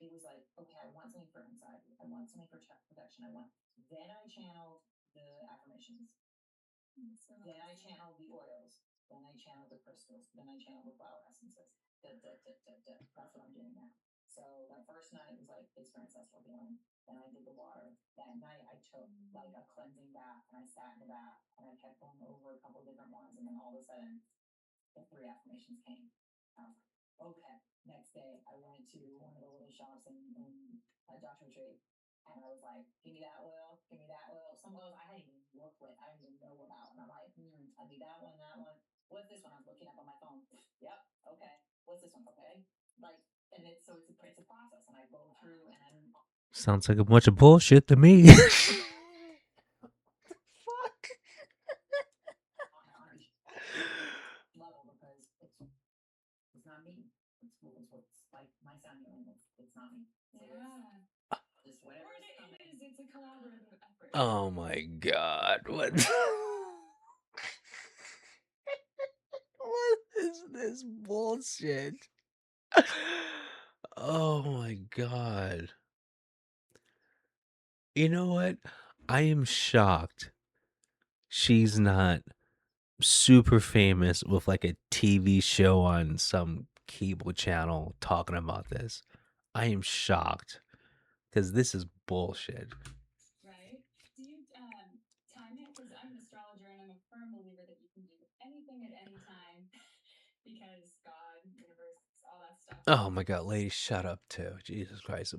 it was like, okay, I want something for anxiety. I want something for protection. Then I channeled the affirmations. Then I channeled the oils. Then I channeled the crystals. Then I channeled the flower essences. That's what I'm doing now. So my first night was like it's for ancestral healing. Then I did the water. That night I took like a cleansing bath and I sat in the bath and I kept going over a couple different ones, and then all of a sudden the 3 affirmations came. I was like, okay. Next day, I went to one of the little shops in Joshua Tree, and I was like, give me that oil, give me that oil. Some oils I hadn't even looked with, I didn't even know about. And I'm like, I need that one, that one. What's this one? I was looking up on my phone. Yep, okay. What's this one? Okay. Like, and it's a process, and I go through and I'm
Sounds like a bunch of bullshit to me. Fuck.
on each level because it's not me. It's what's like my sound healing. It's not me. So just whatever
it is. It's a collaborative effort.
Oh my god. What? What is this bullshit? Oh my god. You know what? I am shocked she's not super famous with like a TV show on some cable channel talking about this. I am shocked because this is bullshit.
Right? Do you time it? Because I'm an astrologer and I'm a firm believer that you can do anything at any time because God, universe, all that stuff.
Oh my god, lady, shut up too. Jesus Christ.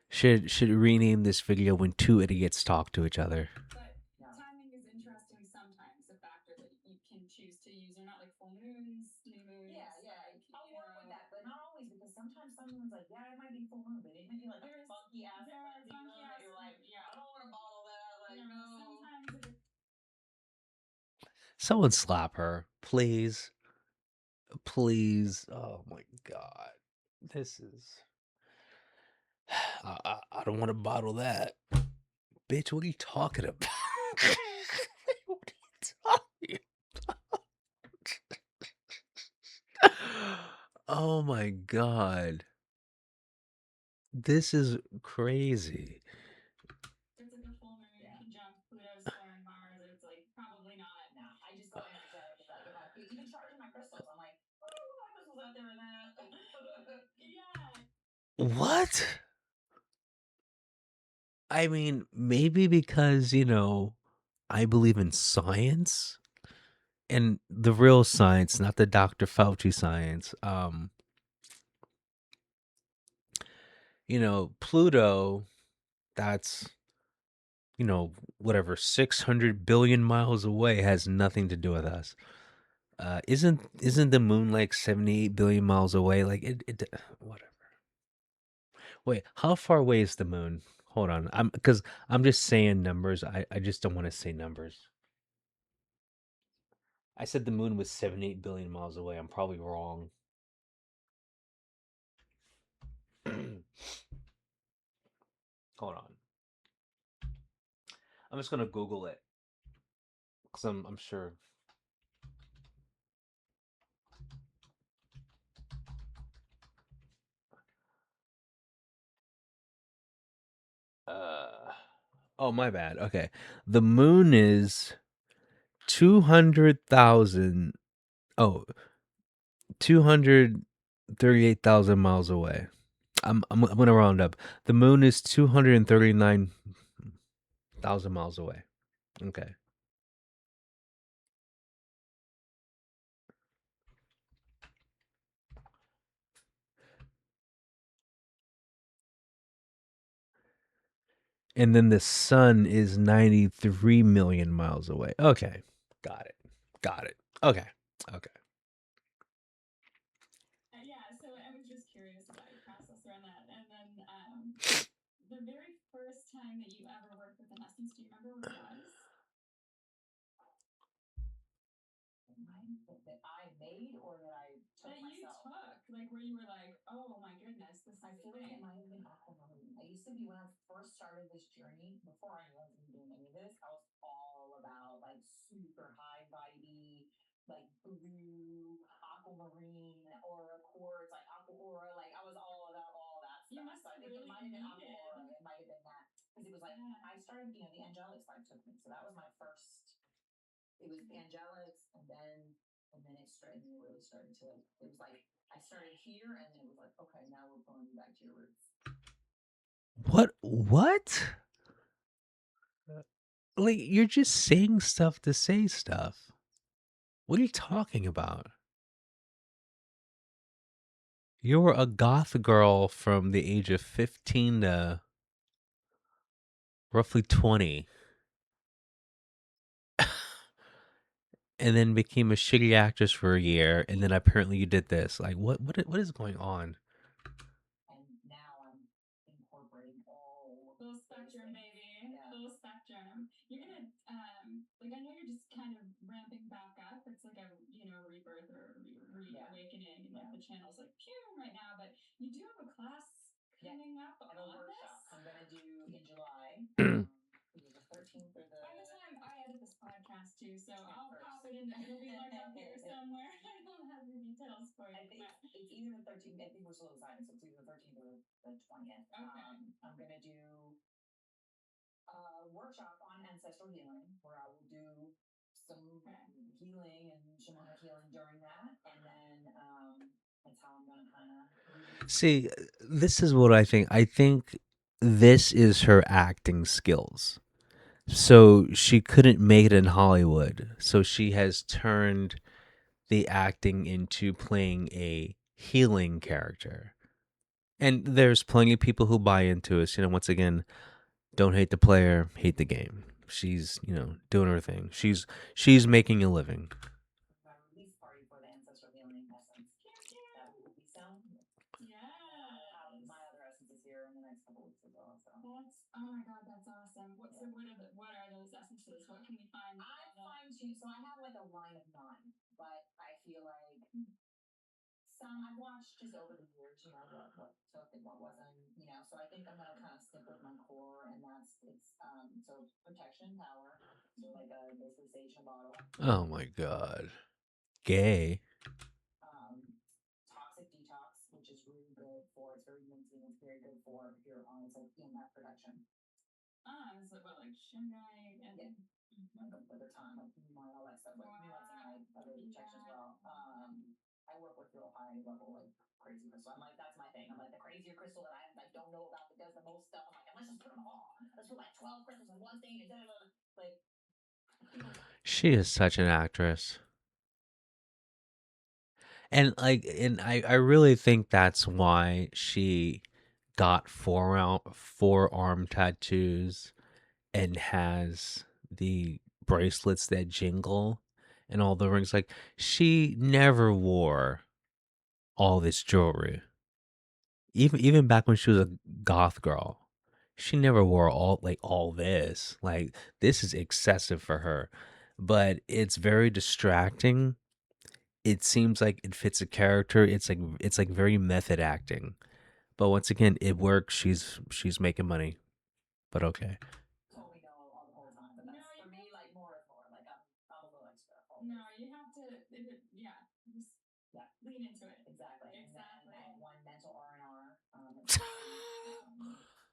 Should rename this video when two idiots talk to each other.
But timing is interesting sometimes, a factor that you can choose to use. They're not like full moons, new moons.
Yeah, yeah.
Like,
I'll work with that, but not always because sometimes someone's like, yeah, it might be full moon, but it may be like
There
a
is-
funky ass
there are
Lexi
funky
moon that
ass
you're like,
moon, yeah.
I don't want to bottle that. Like,
No,
no.
sometimes if it's
Someone slap her, please. Please. Oh my god. This is. I don't want to bottle that. Bitch, what are you talking about? What are you talking Oh my god. This is crazy.
it's like a full moon conjunct Pluto squaring Mars, it's like probably not.
Nah, I just go energetic. Like if I even charging my crystals, I'm like, oh, my crystals out there and that.
Yeah.
What? I mean, maybe because, I believe in science and the real science, not the Dr. Fauci science. Pluto, that's, whatever, 600 billion miles away has nothing to do with us. Isn't the moon like 78 billion miles away? Like it whatever. Wait, how far away is the moon? Hold on. I'm just saying numbers. I just don't want to say numbers. I said the moon was 78 billion miles away. I'm probably wrong. Hold on. I'm just gonna Google it because I'm sure. Uh, oh my bad. Okay, the moon is 200,000. Oh, 238,000 miles away. I'm gonna round up. The moon is 239,000 miles away. Okay. And then the sun is 93 million miles away. Okay. Got it. Got it. Okay. Okay.
Yeah, so I was just curious about your process around that. And then the very first time that you ever worked with an essence, do you remember what it was?
That I made or that I took
That you
myself.
took, like where you were like, oh my goodness, this
I
is
feel
the
like it
thing.
might have been aquamarine. I used to be when I first started this journey, before I knew I was even doing any of this, I was all about like super high vibey, like blue, aquamarine, aura quartz, like aqua aura. Like I was all about all that stuff.
You must
So I think
really
it might have been
need
aqua
it.
aura. It might have been that because it was like
Yeah.
I started, the angelic side took me. So that was my first. It was the angelics, and then it started. And it really started to like. It was like I started here, and then it was like, okay, now we're pulling you back to your roots.
What? What? Like you're just saying stuff to say stuff. What are you talking about? You were a goth girl from the age of 15 to roughly 20. And then became a shitty actress for a year, and then apparently you did this. Like, what is going on?
And now I'm incorporating all
Full spectrum, baby.
Yeah.
Full spectrum. You're gonna like I know you're just kind of ramping back up. It's like a rebirth or reawakening, and like the channel's like pew right now. But you do have a class coming up
I have a
on
workshop
this.
I'm gonna do in July. Either the 13th or the.
By the time I edit this podcast too, so I'll
first.
pop it in. It'll be like up here somewhere. I don't have the details for you.
I think it's either the 13th. I think we're still deciding, so it's either the 13th or the 20th.
Okay.
I'm gonna do workshop on ancestral healing where I will do some healing and shamanic healing during that, and then that's how I'm gonna kind of release.
See, this is what I think. I think this is her acting skills. So she couldn't make it in Hollywood. So she has turned the acting into playing a healing character. And there's plenty of people who buy into it. You know, once again, don't hate the player, hate the game. She's, doing her thing. She's making a living.
My release party for the ancestral healing essence. That will be soon. My other essences here in the next couple weeks as well. So
That's oh my god, that's awesome. What are those essences? What can we find?
I find too. So I have like a line of 9, but I feel like some I've watched just over the years, what took and what wasn't, So I think I'm gonna kind of stick with my core, and it's so protection power, so like a basically sage in a bottle.
Oh my god. Gay.
Toxic detox, which is really good for it's very minty and it's very good for if you're on it's like EMF production.
Is it what like Shingai and
Like a ton, like moonlight, all that stuff, like moonlights and light, other protection as well. I work with real high level like crazy crystal. I'm like that's my thing. I'm like the crazier crystal that I don't know about that does the most stuff. I'm like let's just put them all. Let's put like 12 crystals in one thing and like.
She is such an actress. And I really think that's why she got forearm tattoos and has the bracelets that jingle and all the rings. Like, she never wore all this jewelry. Even back when she was a goth girl, she never wore all this. Like, this is excessive for her. But it's very distracting. It seems like it fits a character. It's like very method acting. But once again, it works. She's making money. But okay.
Totally know all the whole time, but that's for me like more is more. Like I'm a little extra.
No, you have to. Just lean into it.
Exactly.
Exactly.
And I have one mental R&R.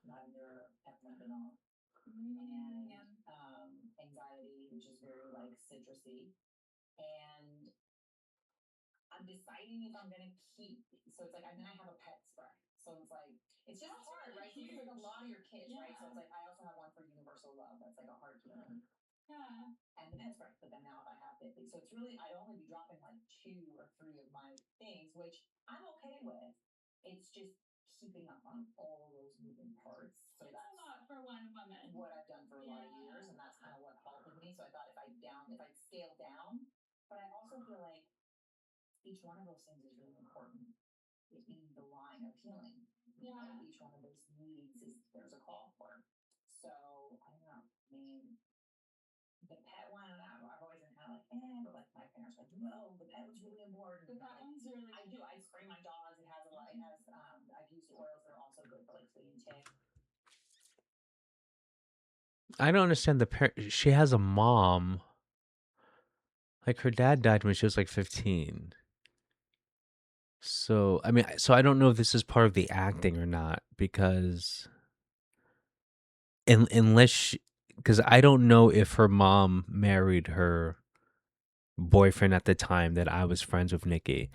Lavender, peppermint, and all. And anxiety, which is very like citrusy. And I'm deciding if I'm gonna keep. So it's like, and then I have a pet spray. So it's like it's just
That's
hard,
really
right? Because it's like a
huge.
lot of your kids, right? So
Yeah.
it's like I also have one for universal love. That's like a heart healing.
Yeah.
And the pet spray. But then now if I have 50, so it's really I'd only be dropping like 2 or 3 of my things, which I'm okay with. It's just keeping up on all those moving parts. So
It's a lot for one woman.
What I've done for a lot of years, and that's kind of what halted me. So I thought if I scale down, but I also feel like each one of those things is really important in the line of healing.
Yeah.
Each one of those needs there's a call for. So I don't know. I mean, the pet one, I've always been kind of like, but like my parents were like, no, the pet was really important.
But that one's really.
I do. I spray my dogs. It has a lot. It has. I've used oils that are also good for like flea and tick.
I don't understand she has a mom. Like, her dad died when she was like 15. So, I mean, I don't know if this is part of the acting or not, because unless because I don't know if her mom married her boyfriend at the time that I was friends with Nikki.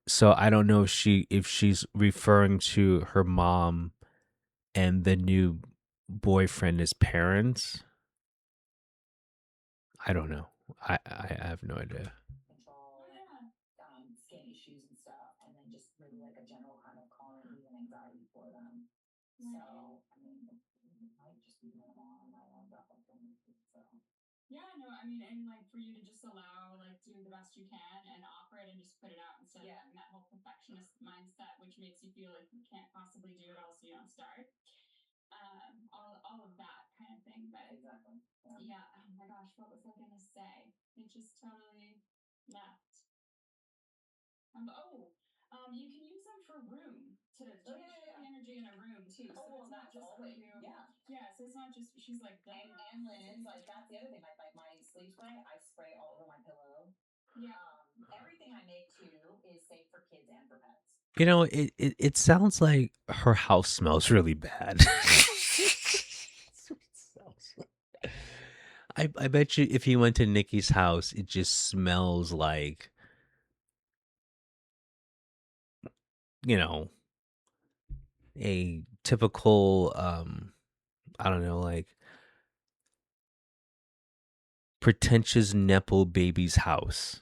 So I don't know if she's referring to her mom and the new boyfriend as parents. I don't know. I have no idea.
Control, skin issues and stuff, and then just really like a general kind of calming even anxiety for them. So I mean, it might just be normal on my own stuff. So.
Yeah, no, I mean, and like for you to just allow, like, do the best you can and offer it and just put it out instead of having that whole perfectionist mindset, which makes you feel like you can't possibly do it else you don't start. All of that kind of thing. But
exactly.
Yeah. Oh my gosh, what was I gonna say? It just totally left. You can use them for room to change the energy in a room too. So
well,
it's not
that's
just
always,
for you.
yeah.
Yeah, so it's not just she's like
and linens. Like that's the other thing. Like my sleep spray, I spray all over my pillow.
Yeah.
Everything I make too is safe for kids and for pets.
You know, it sounds like her house smells really bad. I bet you if you went to Nikki's house, it just smells like, you know, a typical I don't know, like pretentious nepo baby's house.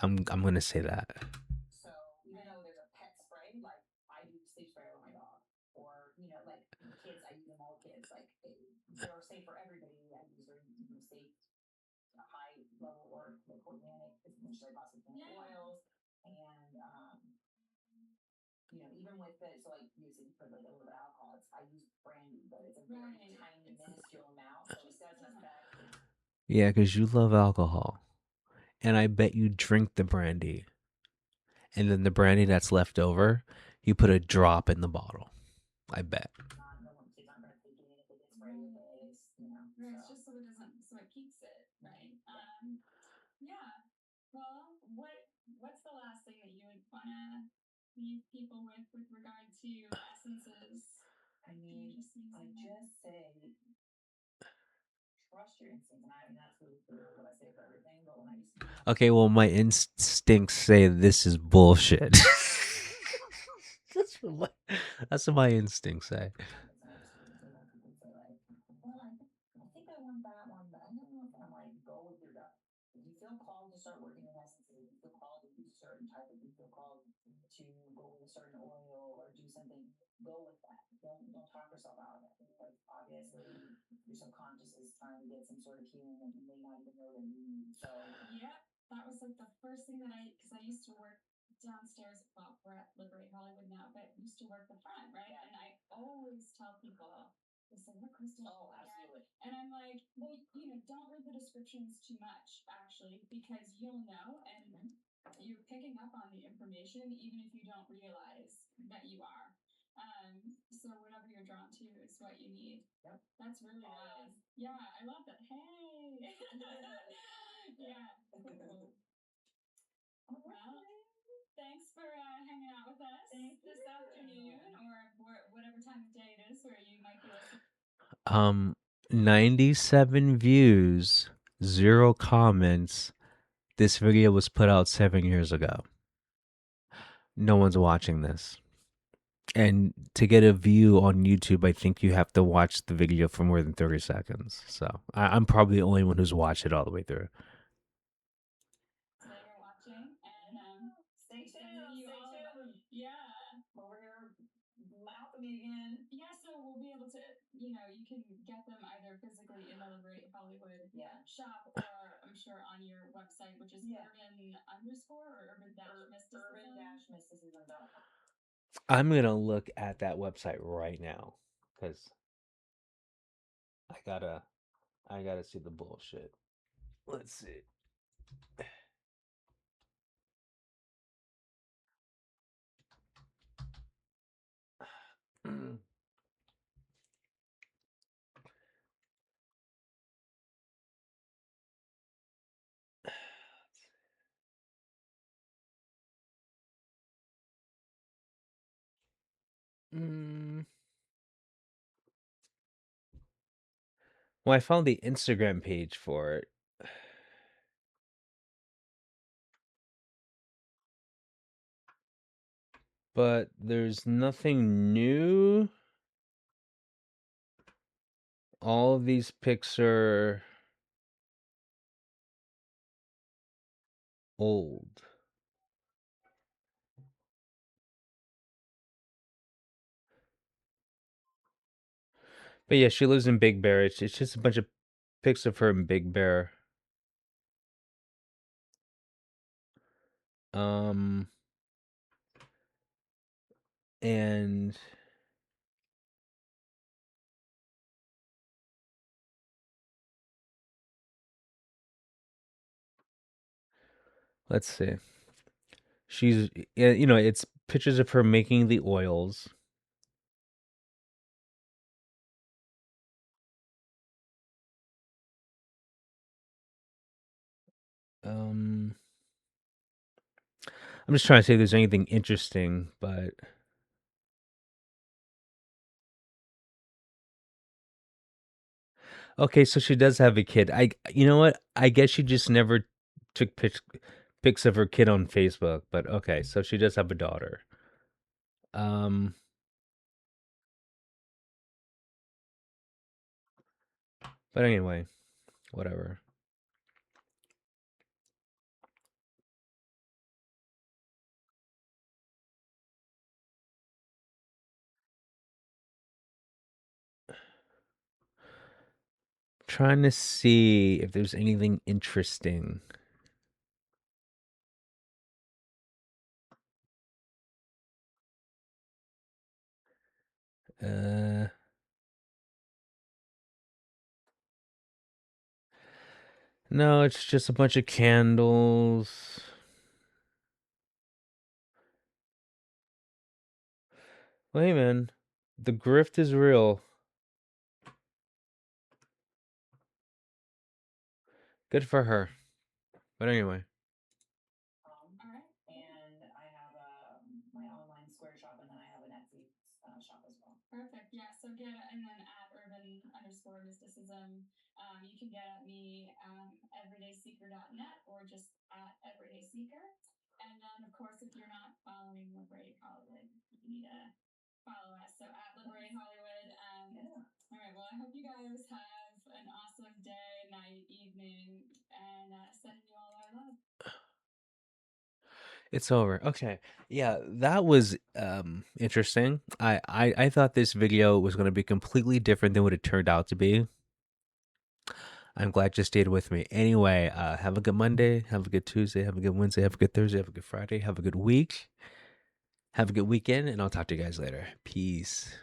I'm gonna say that.
So even though there's a pet spray, like I do sleep spray over my dog, or like kids, I use them all kids. Like they're safe for everybody. I use very safe, high level like organic, as much as I possibly can, oils, and even with the so like using for the little bit of alcohol, I use brandy, but it's a very tiny, minuscule amount, so it doesn't affect.
Yeah, because you love alcohol. And I bet you drink the brandy. And then the brandy that's left over, you put a drop in the bottle. I bet.
Not no one kids aren't going to take it in if they get sprayed with it. Right, it's just so it doesn't, so it keeps it right. Yeah. Well, what's the last thing that you would want to leave people with regard to essences? I mean, I just say trust your instincts, and I mean that's really what I say for everything. But when I used to
Okay, well, my instincts say this is bullshit. That's what my instincts say.
people say like, well, I think I want that one, but I don't know if I'm like go with your gut. If you feel called to start working with essences, if you feel called to use a certain type, if you feel called to go with a certain oil or do something, go with that. Don't talk yourself out of it. Like obviously your subconscious is trying to get some sort of healing that you may not even know that you need. So yeah, that was like the first thing that because I used to work downstairs. Well, we're at Liberate Hollywood now, but used to work the front, right? Yeah. And I always tell people, they say, what crystal? Oh, absolutely. And I'm like, well, don't read the descriptions too much, actually, because you'll know, and you're picking up on the information, even if you don't realize that you are. So whatever you're drawn to is what you need. Yep. That's really nice. Yeah, I love that. Hey. Yeah. Cool. Well, thanks for hanging out with us this afternoon, or whatever time of day it is where you might be listening.
97 views, 0 comments. This video was put out 7 years ago. No one's watching this. And to get a view on YouTube, I think you have to watch the video for more than 30 seconds. So I'm probably the only one who's watched it all the way through.
That you're watching, and stay tuned. Yeah, over here mouthing me again. Yeah, so we'll be able to, you can get them either physically in the Liberate Hollywood shop, or I'm sure on your website, which is urban_mysticism.com.
I'm going to look at that website right now because I gotta see the bullshit. Let's see. Well, I found the Instagram page for it. But there's nothing new. All of these pics are old. But yeah, she lives in Big Bear. It's just a bunch of pics of her in Big Bear. And let's see. She's, it's pictures of her making the oils. I'm just trying to see if there's anything interesting, but Okay, so she does have a kid. You know what? I guess she just never took pics of her kid on Facebook, but okay, so she does have a daughter. Um, but anyway, whatever. Trying to see if there's anything interesting. Uh, no, it's just a bunch of candles. Wait, man, the grift is real. Good for her. But anyway,
All right. And I have my online Square shop, and then I have an Etsy shop as well.
Perfect. Yeah. So get and then at urban underscore mysticism. You can get at me everydayseeker.net or just at everydayseeker. And then, of course, if you're not following Liberated Hollywood, you need to follow us. So at Liberated Hollywood.
Yeah.
All right. Well, I hope you guys have an awesome day, night, evening, and sending you all our love.
it's over. Okay. Yeah, that was interesting. I thought this video was going to be completely different than what it turned out to be. I'm glad you stayed with me. Anyway, have a good Monday, have a good Tuesday, have a good Wednesday, have a good Thursday, have a good Friday, have a good week, have a good weekend, and I'll talk to you guys later. Peace.